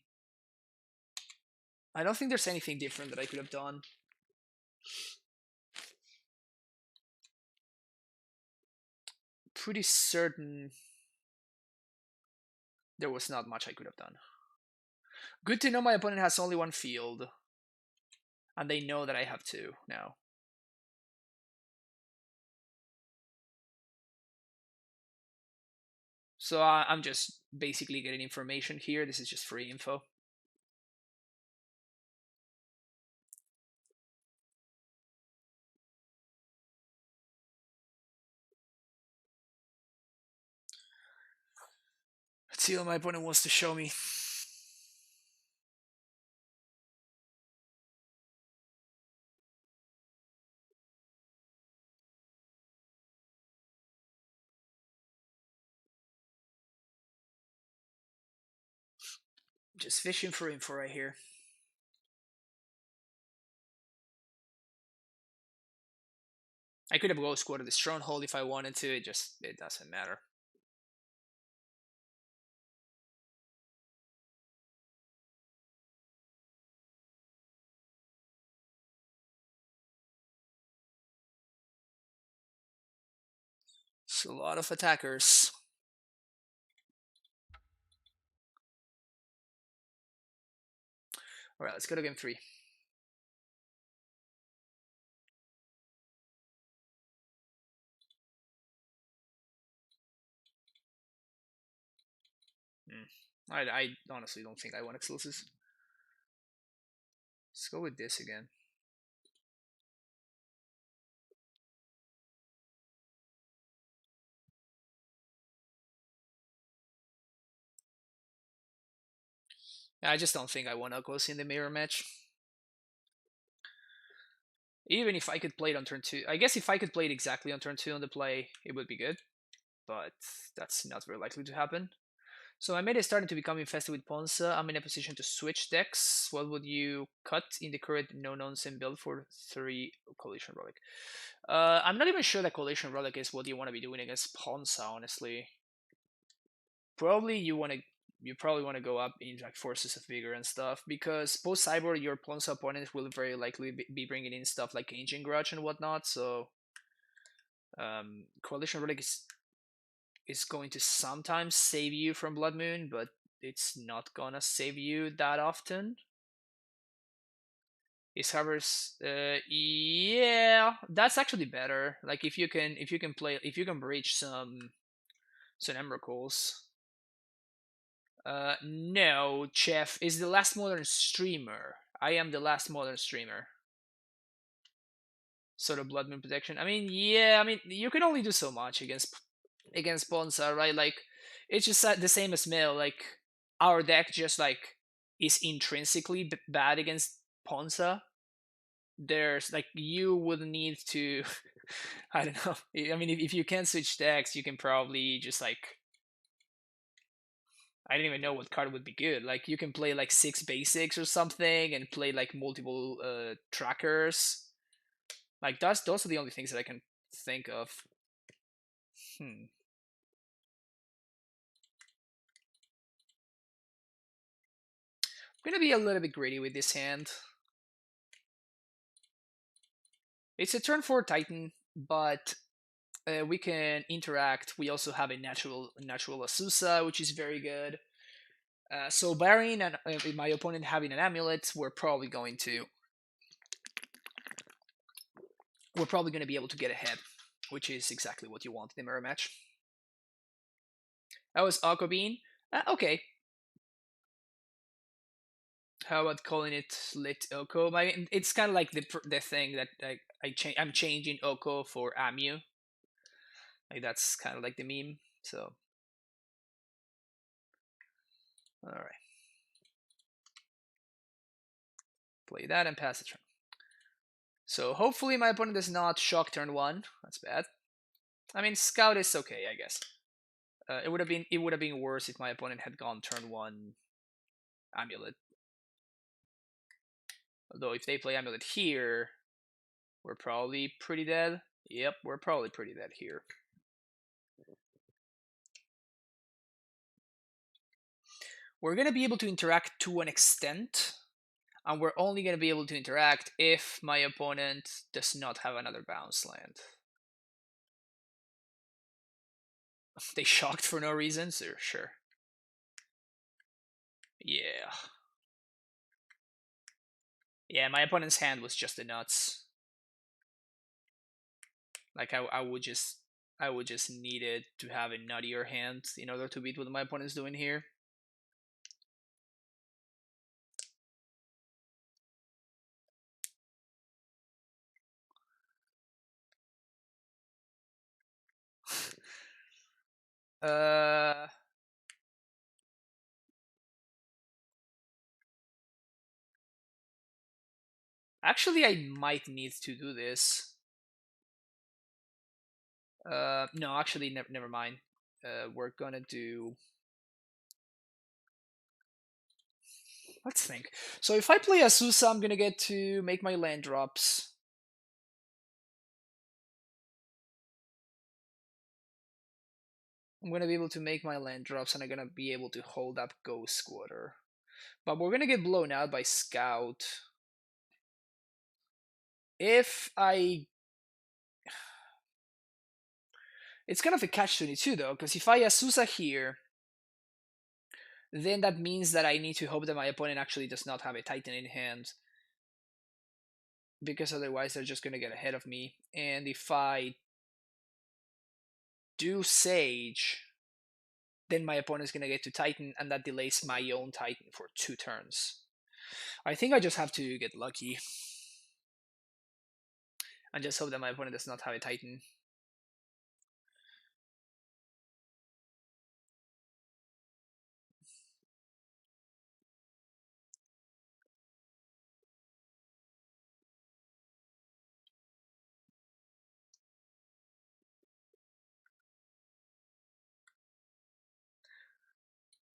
I don't think there's anything different that I could have done. Pretty certain There was not much I could have done. Good to know my opponent has only one field. And they know that I have two now. So I'm just basically getting information here. This is just free info. Let's see what my opponent wants to show me. Just fishing for info right here. I could have ghost squatted the stronghold if I wanted to. It doesn't matter. It's a lot of attackers. All right, let's go to game 3. I honestly don't think I want exclusives. Let's go with this again. I just don't think I want Uncles in the mirror match. Even if I could play it on turn 2. I guess if I could play it exactly on turn 2 on the play, it would be good. But that's not very likely to happen. So my meta is starting to become infested with Ponza. I'm in a position to switch decks. What would you cut in the current no-nonsense build for 3 Coalition Relic? I'm not even sure that Coalition Relic is what you want to be doing against Ponza, honestly. Probably you probably want to go up in like Forces of Vigor and stuff, because post Cyber your Ponza opponent will very likely be bringing in stuff like Ancient Grudge and whatnot. So Coalition Relic is going to sometimes save you from Blood Moon, but it's not gonna save you that often. Is Harvest yeah, that's actually better. Like if you can breach some Emrakuls. No, Chef is the last modern streamer. I am the last modern streamer. Sort of Blood Moon protection. I mean, yeah, I mean you can only do so much against Ponza, right? Like it's just the same as Mill. Like our deck just like is intrinsically bad against Ponza. There's like you would need to I don't know. I mean, if you can switch decks, you can probably just like I didn't even know what card would be good. Like you can play like 6 basics or something and play like multiple trackers. Like those are the only things that I can think of. Hmm. I'm gonna be a little bit greedy with this hand. It's a turn 4 Titan, but we can interact. We also have a natural Azusa, which is very good. So barring my opponent having an amulet, we're probably going to be able to get ahead, which is exactly what you want in the mirror match. That was Aquabean. Okay. How about calling it Lit Oko? It's kind of like the thing that I'm changing Oko for Amu. Like that's kind of like the meme. So, all right, play that and pass the turn. So hopefully my opponent does not shock turn 1. That's bad. I mean, Scout is okay, I guess. It would have been worse if my opponent had gone turn 1 Amulet. Although if they play Amulet here, we're probably pretty dead. Yep, we're probably pretty dead here. We're going to be able to interact to an extent, and we're only going to be able to interact if my opponent does not have another bounce land. They shocked for no reason, so sure. Yeah. Yeah, my opponent's hand was just the nuts. Like I would just need it to have a nuttier hand in order to beat what my opponent's doing here. uh Actually, I might need to do this. No, actually, never mind. We're gonna do. Let's think. So if I play Asusa, I'm gonna get to make my land drops. I'm gonna be able to make my land drops, and I'm gonna be able to hold up Ghost Squatter. But we're gonna get blown out by Scout. If I It's kind of a catch-22 though, because if I Asusa here, then that means that I need to hope that my opponent actually does not have a Titan in hand, because otherwise they're just going to get ahead of me. And if I do Sage, then my opponent's going to get to Titan, and that delays my own Titan for 2 turns. I think I just have to get lucky and just hope that my opponent does not have a Titan.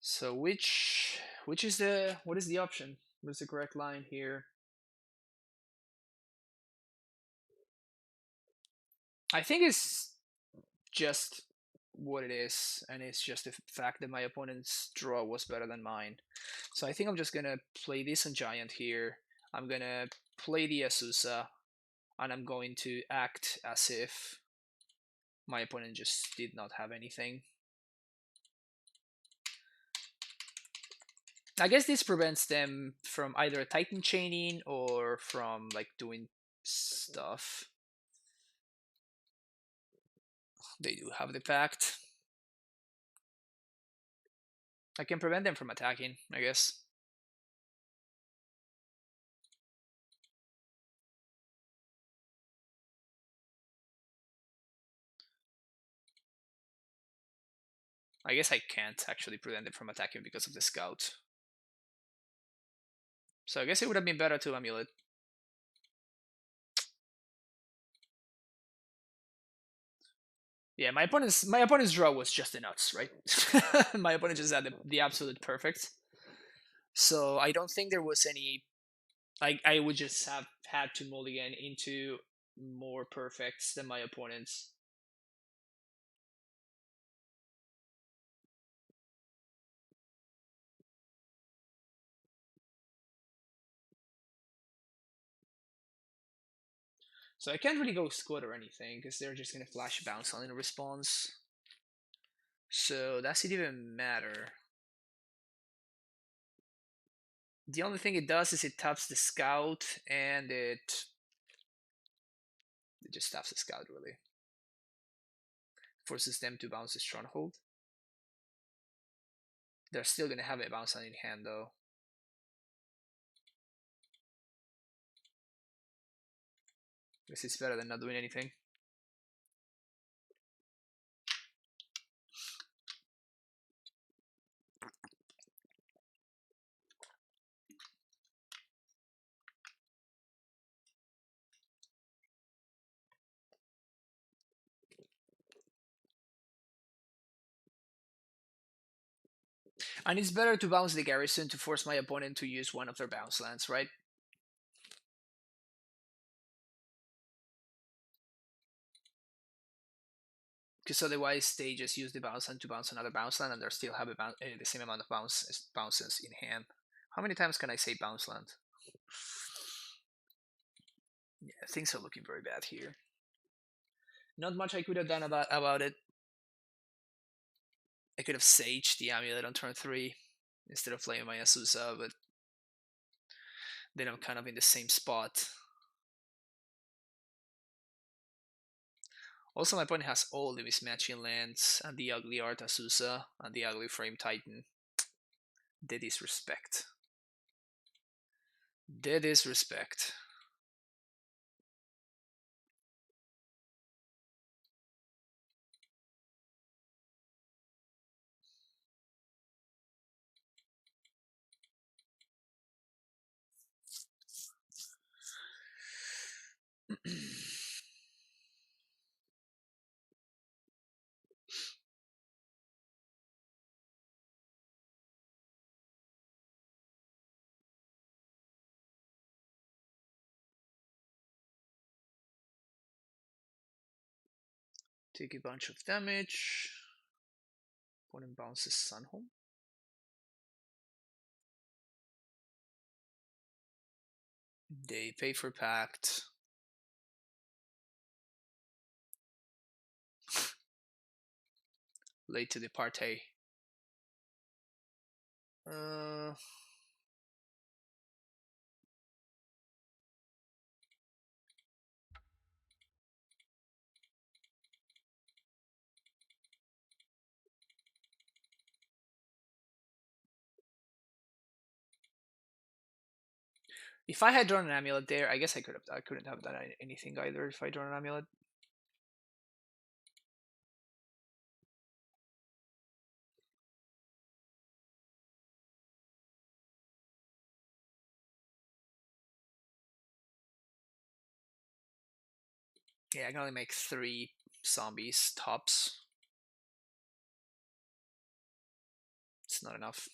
So which is the what is the option? What's the correct line here? I think it's just what it is, and it's just the fact that my opponent's draw was better than mine. So I think I'm just gonna play this on Giant here. I'm gonna play the Asusa, and I'm going to act as if my opponent just did not have anything. I guess this prevents them from either Titan chaining or from like doing stuff. They do have the pact. I can prevent them from attacking, I guess. I guess I can't actually prevent them from attacking because of the scout. So I guess it would have been better to AmuLIT. Yeah, my opponent's draw was just the nuts, right? My opponent just had the absolute perfect. So I don't think there was any. I would just have had to mulligan into more perfects than my opponent's. So I can't really go squad or anything because they're just gonna flash bounce on in response. So does it even matter? The only thing it does is it taps the scout and it just taps the scout really. Forces them to bounce the stronghold. They're still gonna have a bounce on in hand though. Guess it's better than not doing anything. And it's better to bounce the garrison to force my opponent to use one of their bounce lands, right? Because otherwise they just use the bounce land to bounce another bounce land and they still have the same amount of bounces in hand. How many times can I say bounce land? Yeah, things are looking very bad here. Not much I could have done about it. I could have saged the AmuLIT on turn 3 instead of playing my Azusa, but then I'm kind of in the same spot. Also, my opponent has all the mismatching lands and the ugly Art Azusa and the ugly Frame Titan. The disrespect. The disrespect. Take a bunch of damage. Opponent bounces Sun home. They pay for Pact. Late to the party. If I had drawn an amulet there, I guess I couldn't have done anything either if I drawn an amulet. Yeah, I can only make 3 zombies tops. It's not enough.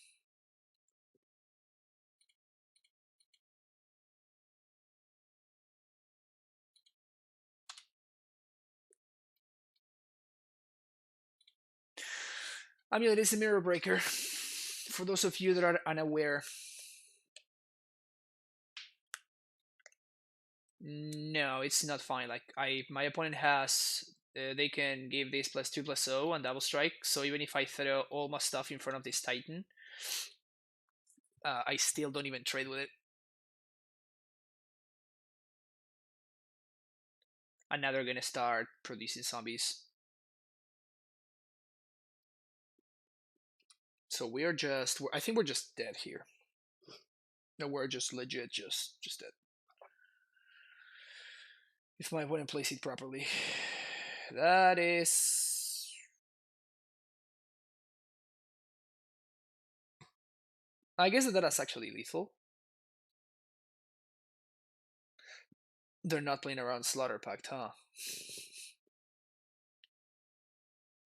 Amulet is a mirror breaker. For those of you that are unaware. No, it's not fine. Like my opponent has, they can give this +2/+0 and double strike. So even if I throw all my stuff in front of this Titan, I still don't even trade with it. And now they're gonna start producing zombies. So I think we're just dead here. No, we're just legit, just dead. If my opponent plays it properly. That is... I guess that's actually lethal. They're not playing around Slaughter Pact, huh?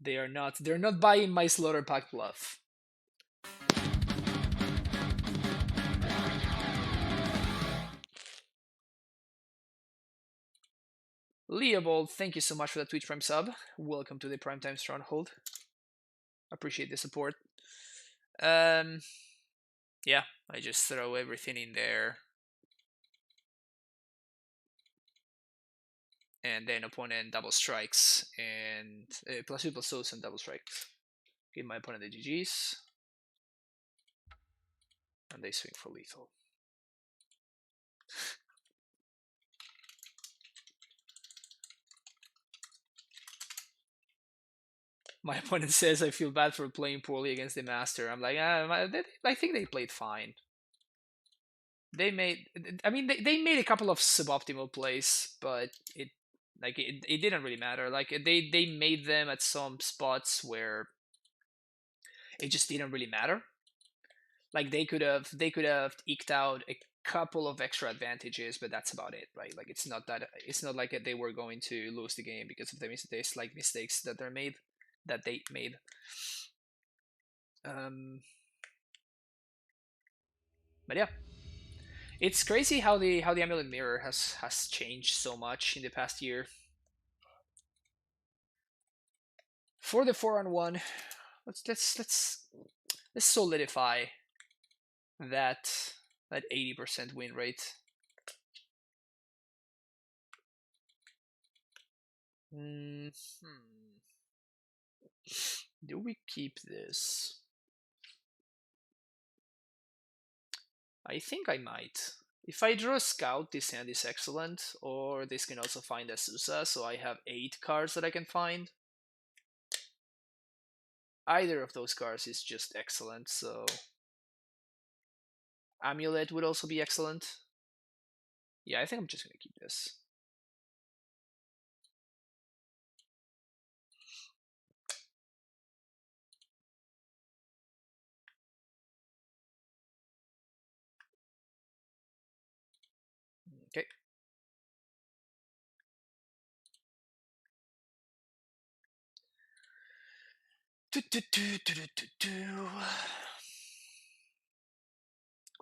They're not buying my Slaughter Pact bluff. Leobold, thank you so much for the Twitch Prime sub. Welcome to the Primetime Stronghold. Appreciate the support. Yeah, I just throw everything in there. And then opponent double strikes and +2/+0 and double strikes. Give my opponent the GGs. And they swing for lethal. My opponent says I feel bad for playing poorly against the master. I'm like, I think they played fine. They made, I mean, they made a couple of suboptimal plays, but it didn't really matter. Like they made them at some spots where it just didn't really matter. Like they could have eked out a couple of extra advantages, but that's about it, right? Like it's not like they were going to lose the game because of the mistakes that they made. But yeah, it's crazy how the Amulet Mirror has changed so much in the past year. For the 4-on-1, let's solidify that 80% win rate. Do we keep this? I think I might. If I draw a scout, this hand is excellent, or this can also find Azusa, so I have 8 cards that I can find. Either of those cards is just excellent, so AmuLIT would also be excellent. Yeah, I think I'm just gonna keep this. Okay.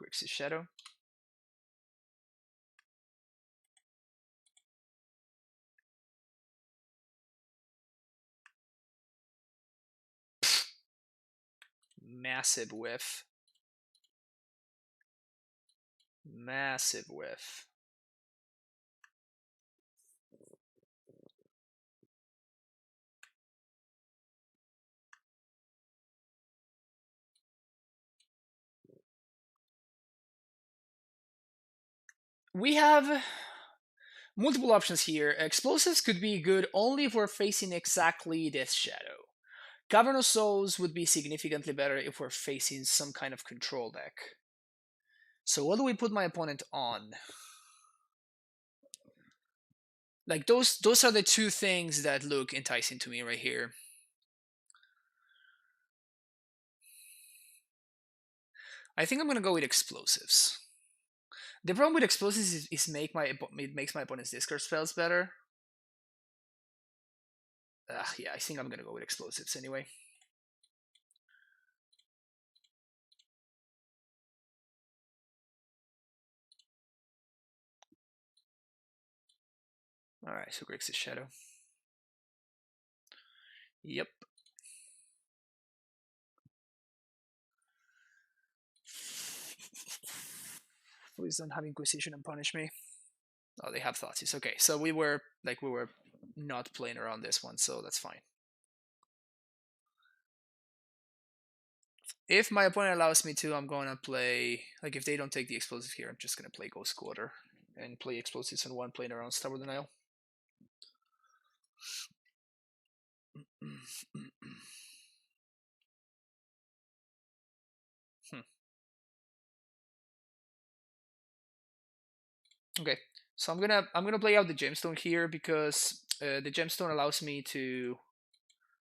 Grixis Shadow. Massive whiff. Massive whiff. We have multiple options here. Explosives could be good only if we're facing exactly this shadow. Cavern of Souls would be significantly better if we're facing some kind of control deck. So what do we put my opponent on? Like those are the two things that look enticing to me right here. I think I'm gonna go with explosives. The problem with explosives is it makes my opponent's discard spells better. Yeah, I think I'm gonna go with explosives anyway. Alright, so Grixis Shadow. Yep. Please don't have Inquisition and punish me. Oh, they have Thoughtseize. Okay, so we were not playing around this one, so that's fine. If my opponent allows me to, I'm gonna play, like if they don't take the explosive here, I'm just gonna play Ghost Quarter and play explosives on one playing around Star Denial. Okay, so I'm gonna play out the gemstone here because the gemstone allows me to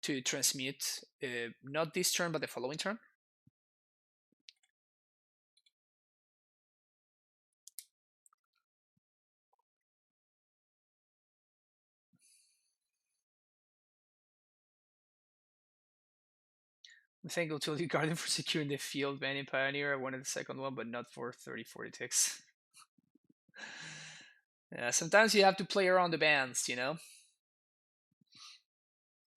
transmute not this turn but the following turn. Thank Utility Guardian for securing the field. Banning Pioneer, I wanted the second one, but not for 30-40 ticks. Yeah, sometimes you have to play around the bans, you know?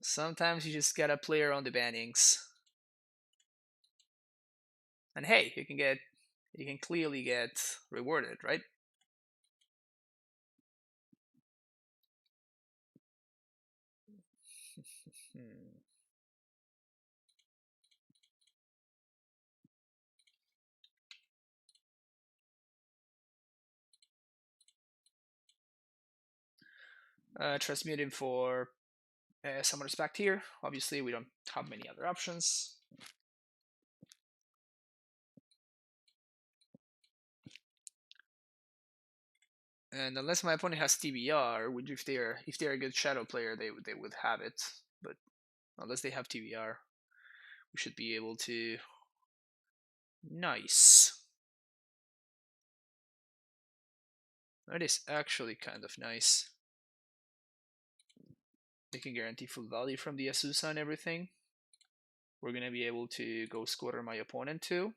Sometimes you just gotta play around the bannings. And hey, you can clearly get rewarded, right? Transmuting for Summoner's Pact here. Obviously, we don't have many other options. And unless my opponent has TBR, which if they're a good shadow player, they would have it. But unless they have TBR, we should be able to. Nice. That is actually kind of nice. They can guarantee full value from the Azusa and everything. We're gonna be able to go squatter my opponent too.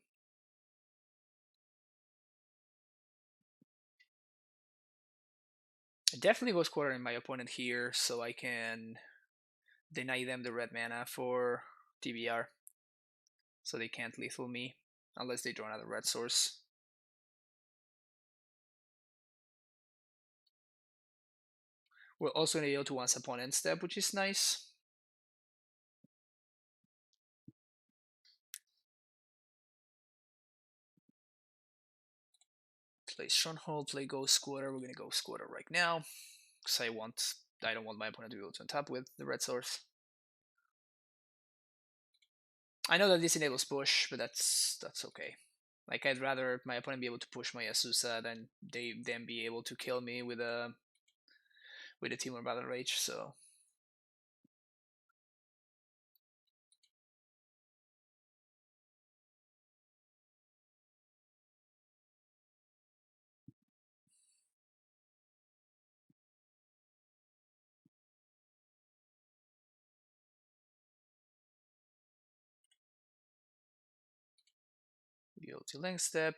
Definitely go squattering my opponent here so I can deny them the red mana for TBR. So they can't lethal me unless they draw another red source. We're also gonna be able to once upon end step, which is nice. Play Stronghold, play Ghost Squatter. We're gonna go Squatter right now. Because I don't want my opponent to be able to untap with the red source. I know that this enables push, but that's okay. Like, I'd rather my opponent be able to push my Asusa than they then be able to kill me with a Timur Battle Rage, so go to length step.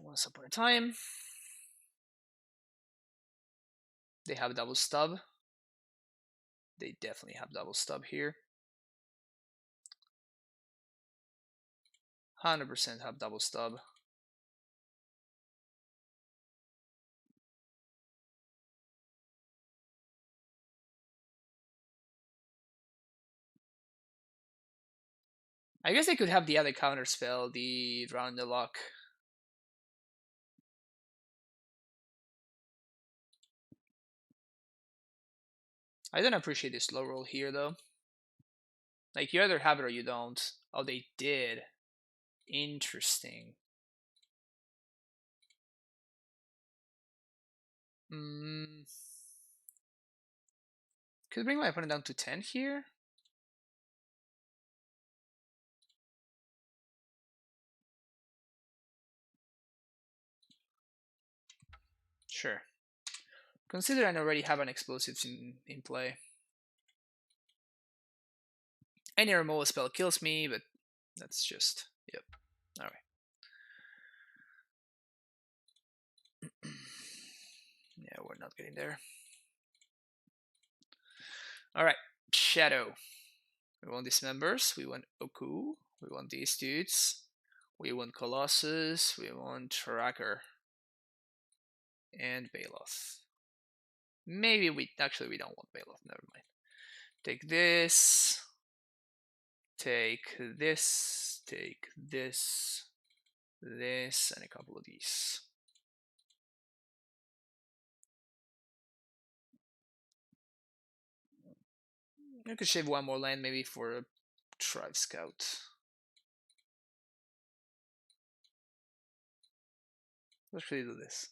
Once upon a time. They have double stub. They definitely have double stub here. 100% have double stub. I guess they could have the other counter spell, the Round the Lock. I don't appreciate this low roll here though. Like, you either have it or you don't. Oh, they did. Interesting. Could bring my opponent down to 10 here. Sure. Consider I already have an explosive in play. Any removal spell kills me, but that's just, yep. Alright. Yeah, we're not getting there. Alright, Shadow. We want these members, we want Oku, we want these dudes, we want Colossus, we want Tracker, and Baloth. Maybe we don't want Baloth, never mind. Take this, take this, take this, this, and a couple of these. I could shave one more land maybe for a Tribe Scout. Let's really do this.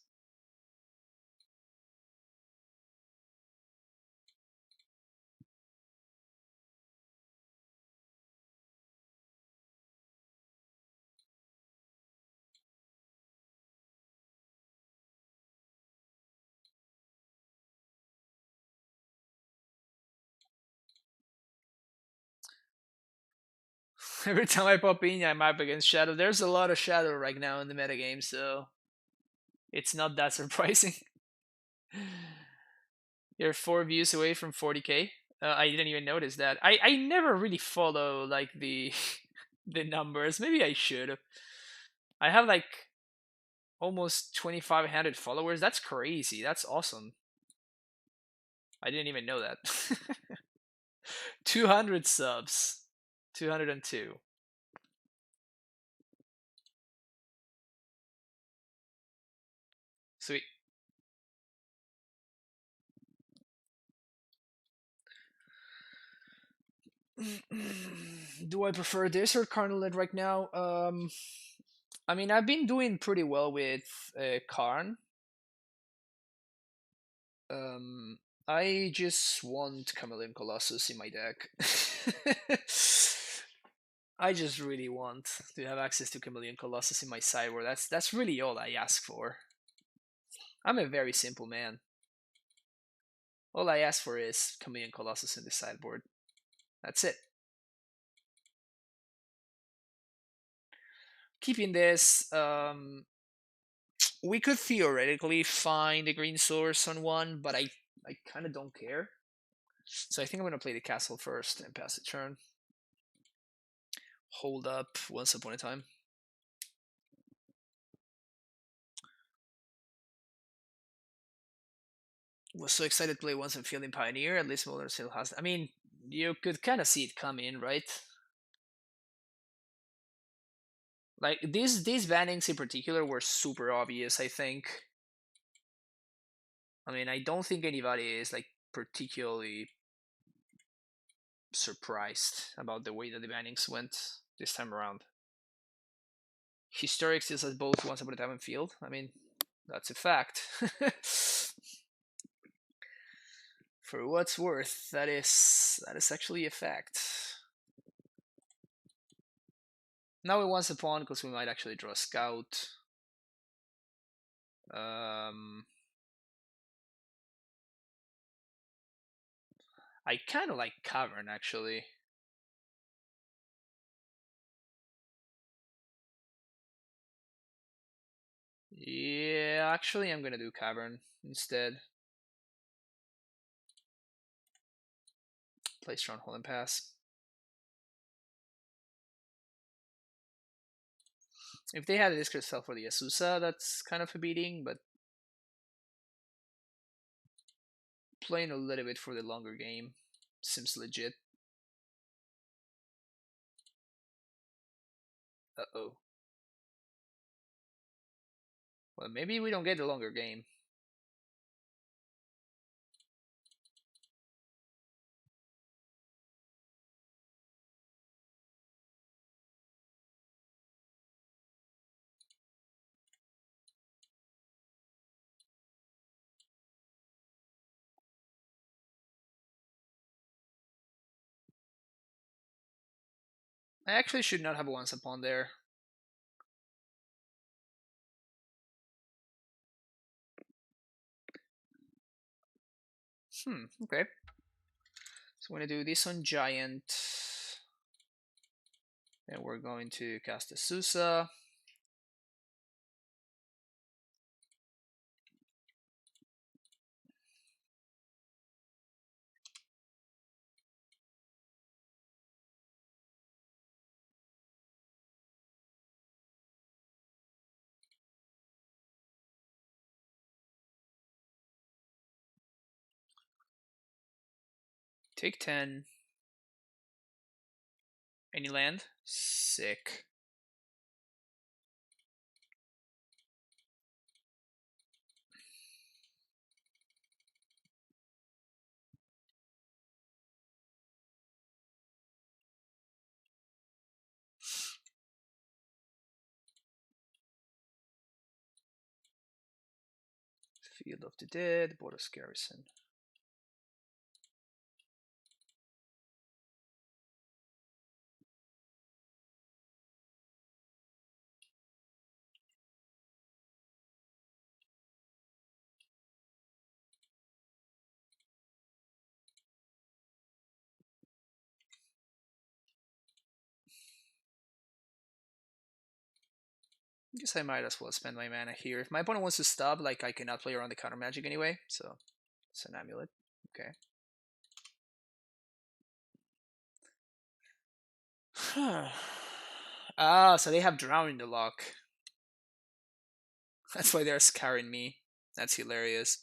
Every time I pop in, I'm up against Shadow. There's a lot of Shadow right now in the metagame, so it's not that surprising. You're 4 views away from 40k. I didn't even notice that. I never really follow like the the numbers. Maybe I should. I have like almost 2,500 followers. That's crazy. That's awesome. I didn't even know that. 200 subs. 202. Sweet. Do I prefer this or Carnolet right now? I mean, I've been doing pretty well with Karn. I just want Chameleon Colossus in my deck. I just really want to have access to Chameleon Colossus in my sideboard. That's really all I ask for. I'm a very simple man. All I ask for is Chameleon Colossus in the sideboard. That's it. Keeping this, we could theoretically find a green source on one, but I kind of don't care. So I think I'm going to play the castle first and pass the turn. Hold up once upon a time. Was so excited to play once I'm feeling Pioneer. At least Mulder still has. I mean, you could kind of see it coming, right? Like these bannings in particular were super obvious, I think. I mean, I don't think anybody is like particularly surprised about the way that the bannings went this time around. Historic still says both Once Upon a Time and Field. I mean, that's a fact. For what's worth, that is actually a fact. Now we Once Upon because we might actually draw a scout. I kind of like Cavern actually. Yeah, actually, I'm gonna do Cavern instead. Play Stronghold and pass. If they had a discard spell for the Asusa, that's kind of a beating, but playing a little bit for the longer game seems legit. Uh-oh. Well, maybe we don't get the longer game. I actually should not have Once Upon there. Okay. So we're gonna do this on Giant. And we're going to cast a Susa. Take 10. Any land? Sick. Field of the Dead, Borders Garrison. I guess I might as well spend my mana here. If my opponent wants to stop, like I cannot play around the counter magic anyway, so it's an amulet. Okay. Ah, so they have Drown in the lock. That's why they're scaring me. That's hilarious.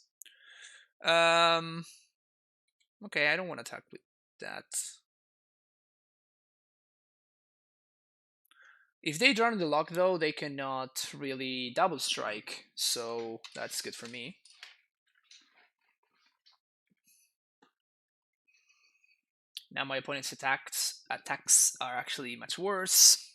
Okay, I don't want to attack with that. If they Drown in the lock, though, they cannot really double strike, so that's good for me. Now my opponent's attacks are actually much worse.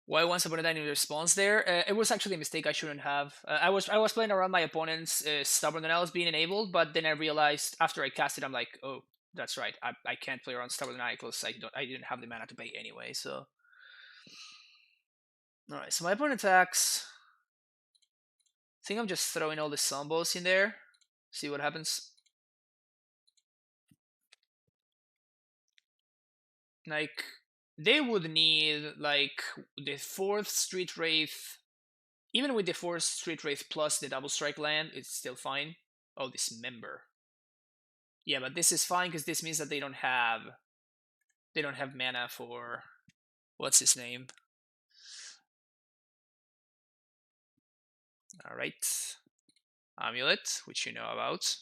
Why Once Upon a Time in response there? It was actually a mistake I shouldn't have. I was playing around my opponent's Stubborn Denial being enabled, but then I realized after I cast it, I'm like, oh, that's right. I can't play around Stubborn Denial because I didn't have the mana to pay anyway. So, all right. So my opponent attacks. I think I'm just throwing all the Zombos in there. See what happens. Like they would need like the 4th Street Wraith. Even with the 4th Street Wraith plus the double strike land, it's still fine. Oh, Dismember. Yeah, but this is fine because this means that they don't have mana for what's his name. All right, Amulet, which you know about.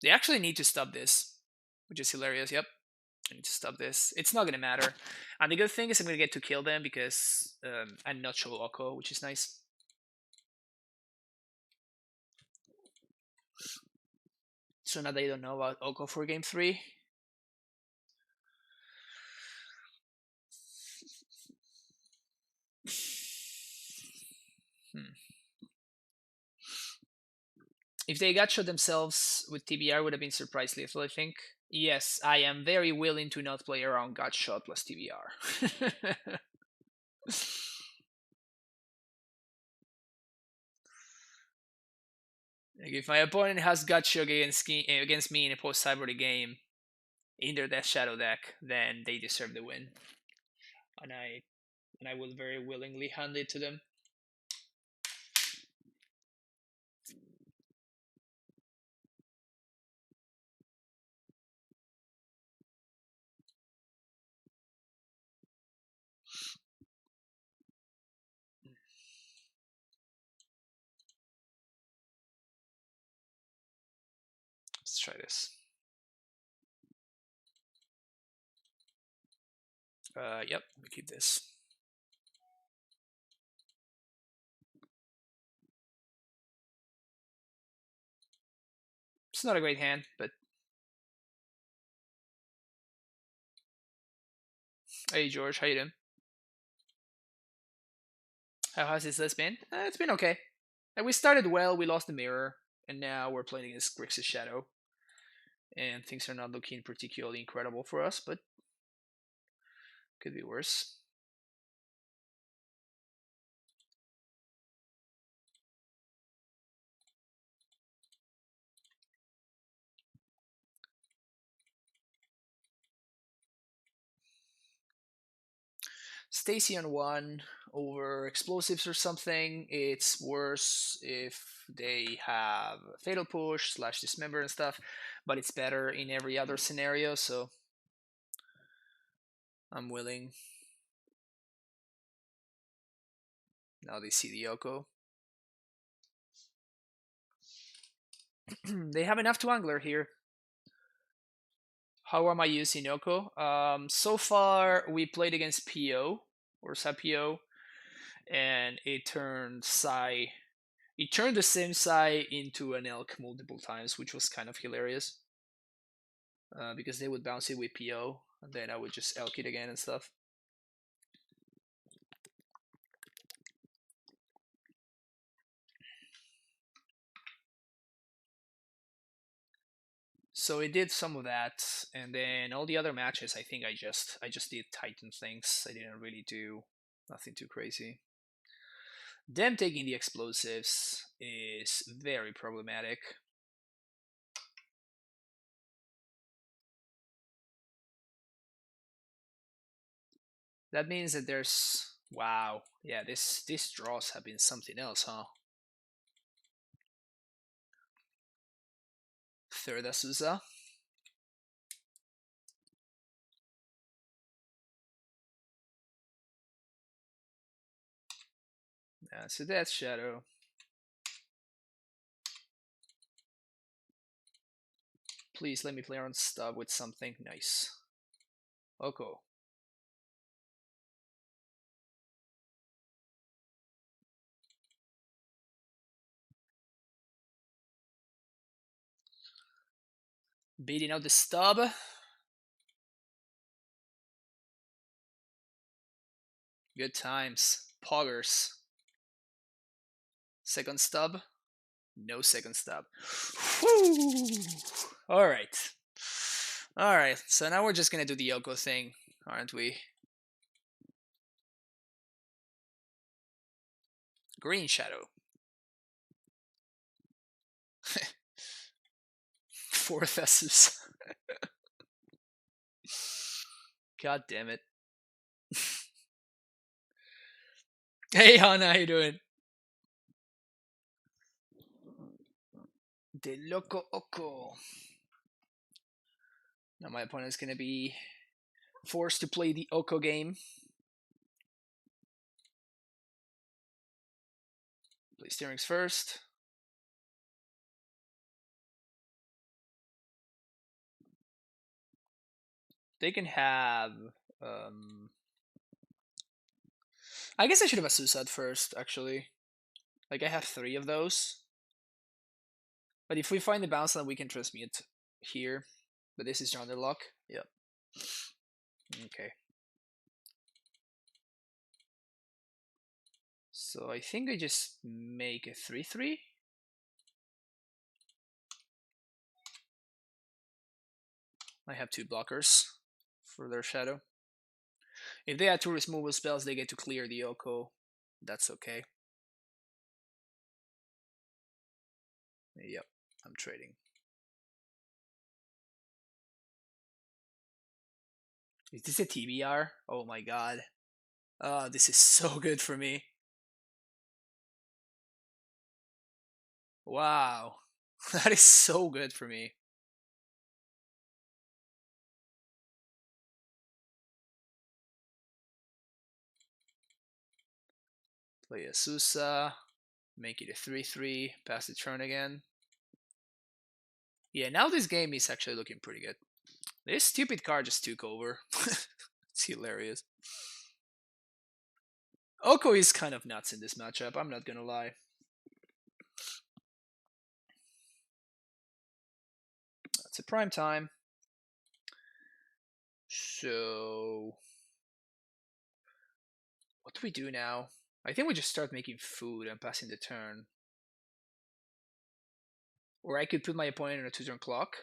They actually need to stop this, which is hilarious. Yep. I need to stop this. It's not gonna matter. And the good thing is I'm gonna get to kill them because I'm not show Oko, which is nice. So now they don't know about Oko for game 3. If they got shot themselves with TBR, would have been surprised lethal, I think. Yes, I am very willing to not play around got shot plus TBR. Like if my opponent has got shot against me in a post Cyber game in their Death Shadow deck, then they deserve the win, and I will very willingly hand it to them. Let's try this. Yep, we keep this. It's not a great hand, but hey George, how you doing? How has this list been? It's been okay. And we started well, we lost the mirror, and now we're playing against Grixis Shadow. And things are not looking particularly incredible for us, but could be worse. Stacy on 1 over explosives or something. It's worse if they have fatal push / dismember and stuff, but it's better in every other scenario, so I'm willing. Now they see the Yoko. They have enough to angler here. How am I using Yoko? So far we played against PO or Sapio, and it turned the same Psy into an elk multiple times, which was kind of hilarious. Because they would bounce it with PO, and then I would just elk it again and stuff. So it did some of that, and then all the other matches, I think I just did Titan things. I didn't really do nothing too crazy. Them taking the explosives is very problematic. That means that there's wow, yeah, these draws have been something else, huh? Third Azusa. Yeah, so that's Shadow. Please let me play on stub with something nice. Oko. Beating out the stub. Good times. Poggers. Second stub. No second stub. Woo! Alright. Alright, so now we're just gonna do the Yoko thing, aren't we? Green Shadow. Fourth Asus. God damn it. Hey Hana, how you doing? De Loco Oko. Now my opponent's gonna be forced to play the Oko game. Play steerings first. they can have. I guess I should have a suicide first, actually. Like I have 3 of those. But if we find the bounce land, we can transmute here. But this is under lock. Yep. Okay. So I think I just make a 3/3. I have 2 blockers for their shadow. If they have 2 removal spells, they get to clear the Oko. That's okay. Yep, I'm trading. Is this a TBR? Oh my god. Oh, this is so good for me. Wow. That is so good for me. Play a Susa. Make it a 3/3. Pass the turn again. Yeah, now this game is actually looking pretty good. This stupid card just took over. It's hilarious. Oko is kind of nuts in this matchup, I'm not gonna lie. That's a prime time. So what do we do now? I think we just start making food and passing the turn. Or I could put my opponent on a 2-turn clock.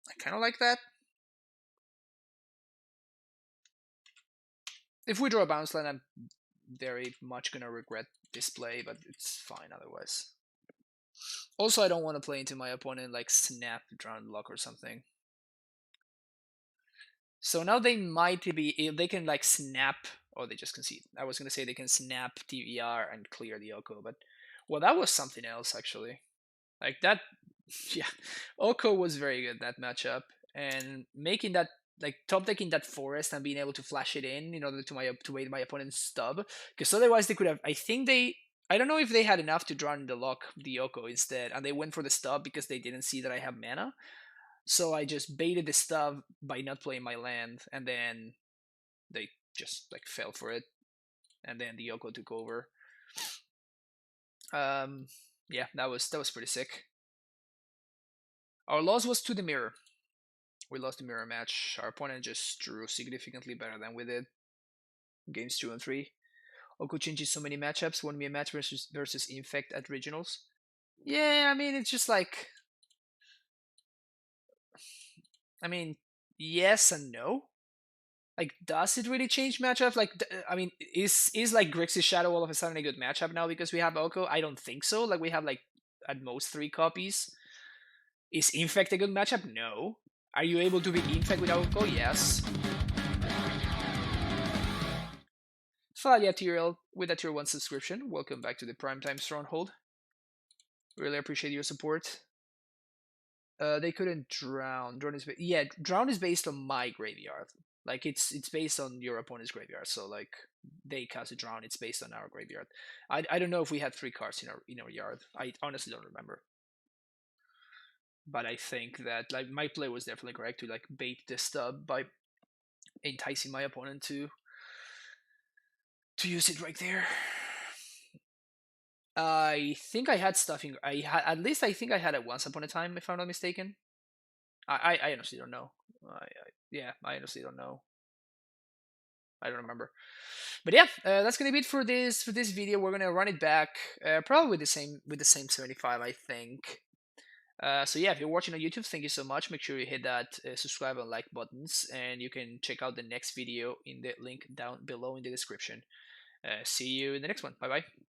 I kind of like that. If we draw a bounce line, I'm very much gonna regret this play, but it's fine otherwise. Also, I don't want to play into my opponent like snap drown lock or something. So now they might be, they can like snap, or they just concede. I was gonna say they can snap TVR and clear the Oko, but well, that was something else actually. Like that, yeah. Oko was very good that matchup, and making that like top decking that forest and being able to flash it in order to wait my opponent's stub, because otherwise they could have. I don't know if they had enough to draw in the lock the Oko instead, and they went for the stub because they didn't see that I have mana. So I just baited the stub by not playing my land, and then they just like fell for it, and then the Oko took over. Yeah, that was pretty sick. Our loss was to the mirror. We lost the mirror match. Our opponent just drew significantly better than we did. Games 2 and 3. Oko changes so many matchups. Won me a match versus Infect at regionals. Yeah, I mean it's just like, I mean, yes and no. Like, does it really change matchup? Like, I mean, is like Grixis Shadow all of a sudden a good matchup now because we have Oko? I don't think so. Like, we have like at most 3 copies. Is Infect a good matchup? No. Are you able to beat Infect without Oko? Yes. Falia Tyrell with a tier 1 subscription. Welcome back to the Primetime Stronghold. Really appreciate your support. They couldn't drown. Drown is based on my graveyard. Like it's based on your opponent's graveyard. So like they cast a drown, it's based on our graveyard. I don't know if we had 3 cards in our yard. I honestly don't remember. But I think that like my play was definitely correct to like bait this stub by enticing my opponent to use it right there. I think I had stuffing. At least I think I had it once upon a time, if I'm not mistaken. I honestly don't know. I honestly don't know. I don't remember. But yeah, that's gonna be it for this video. We're gonna run it back, probably with the same 75, I think. So yeah, if you're watching on YouTube, thank you so much. Make sure you hit that subscribe and like buttons, and you can check out the next video in the link down below in the description. See you in the next one. Bye bye.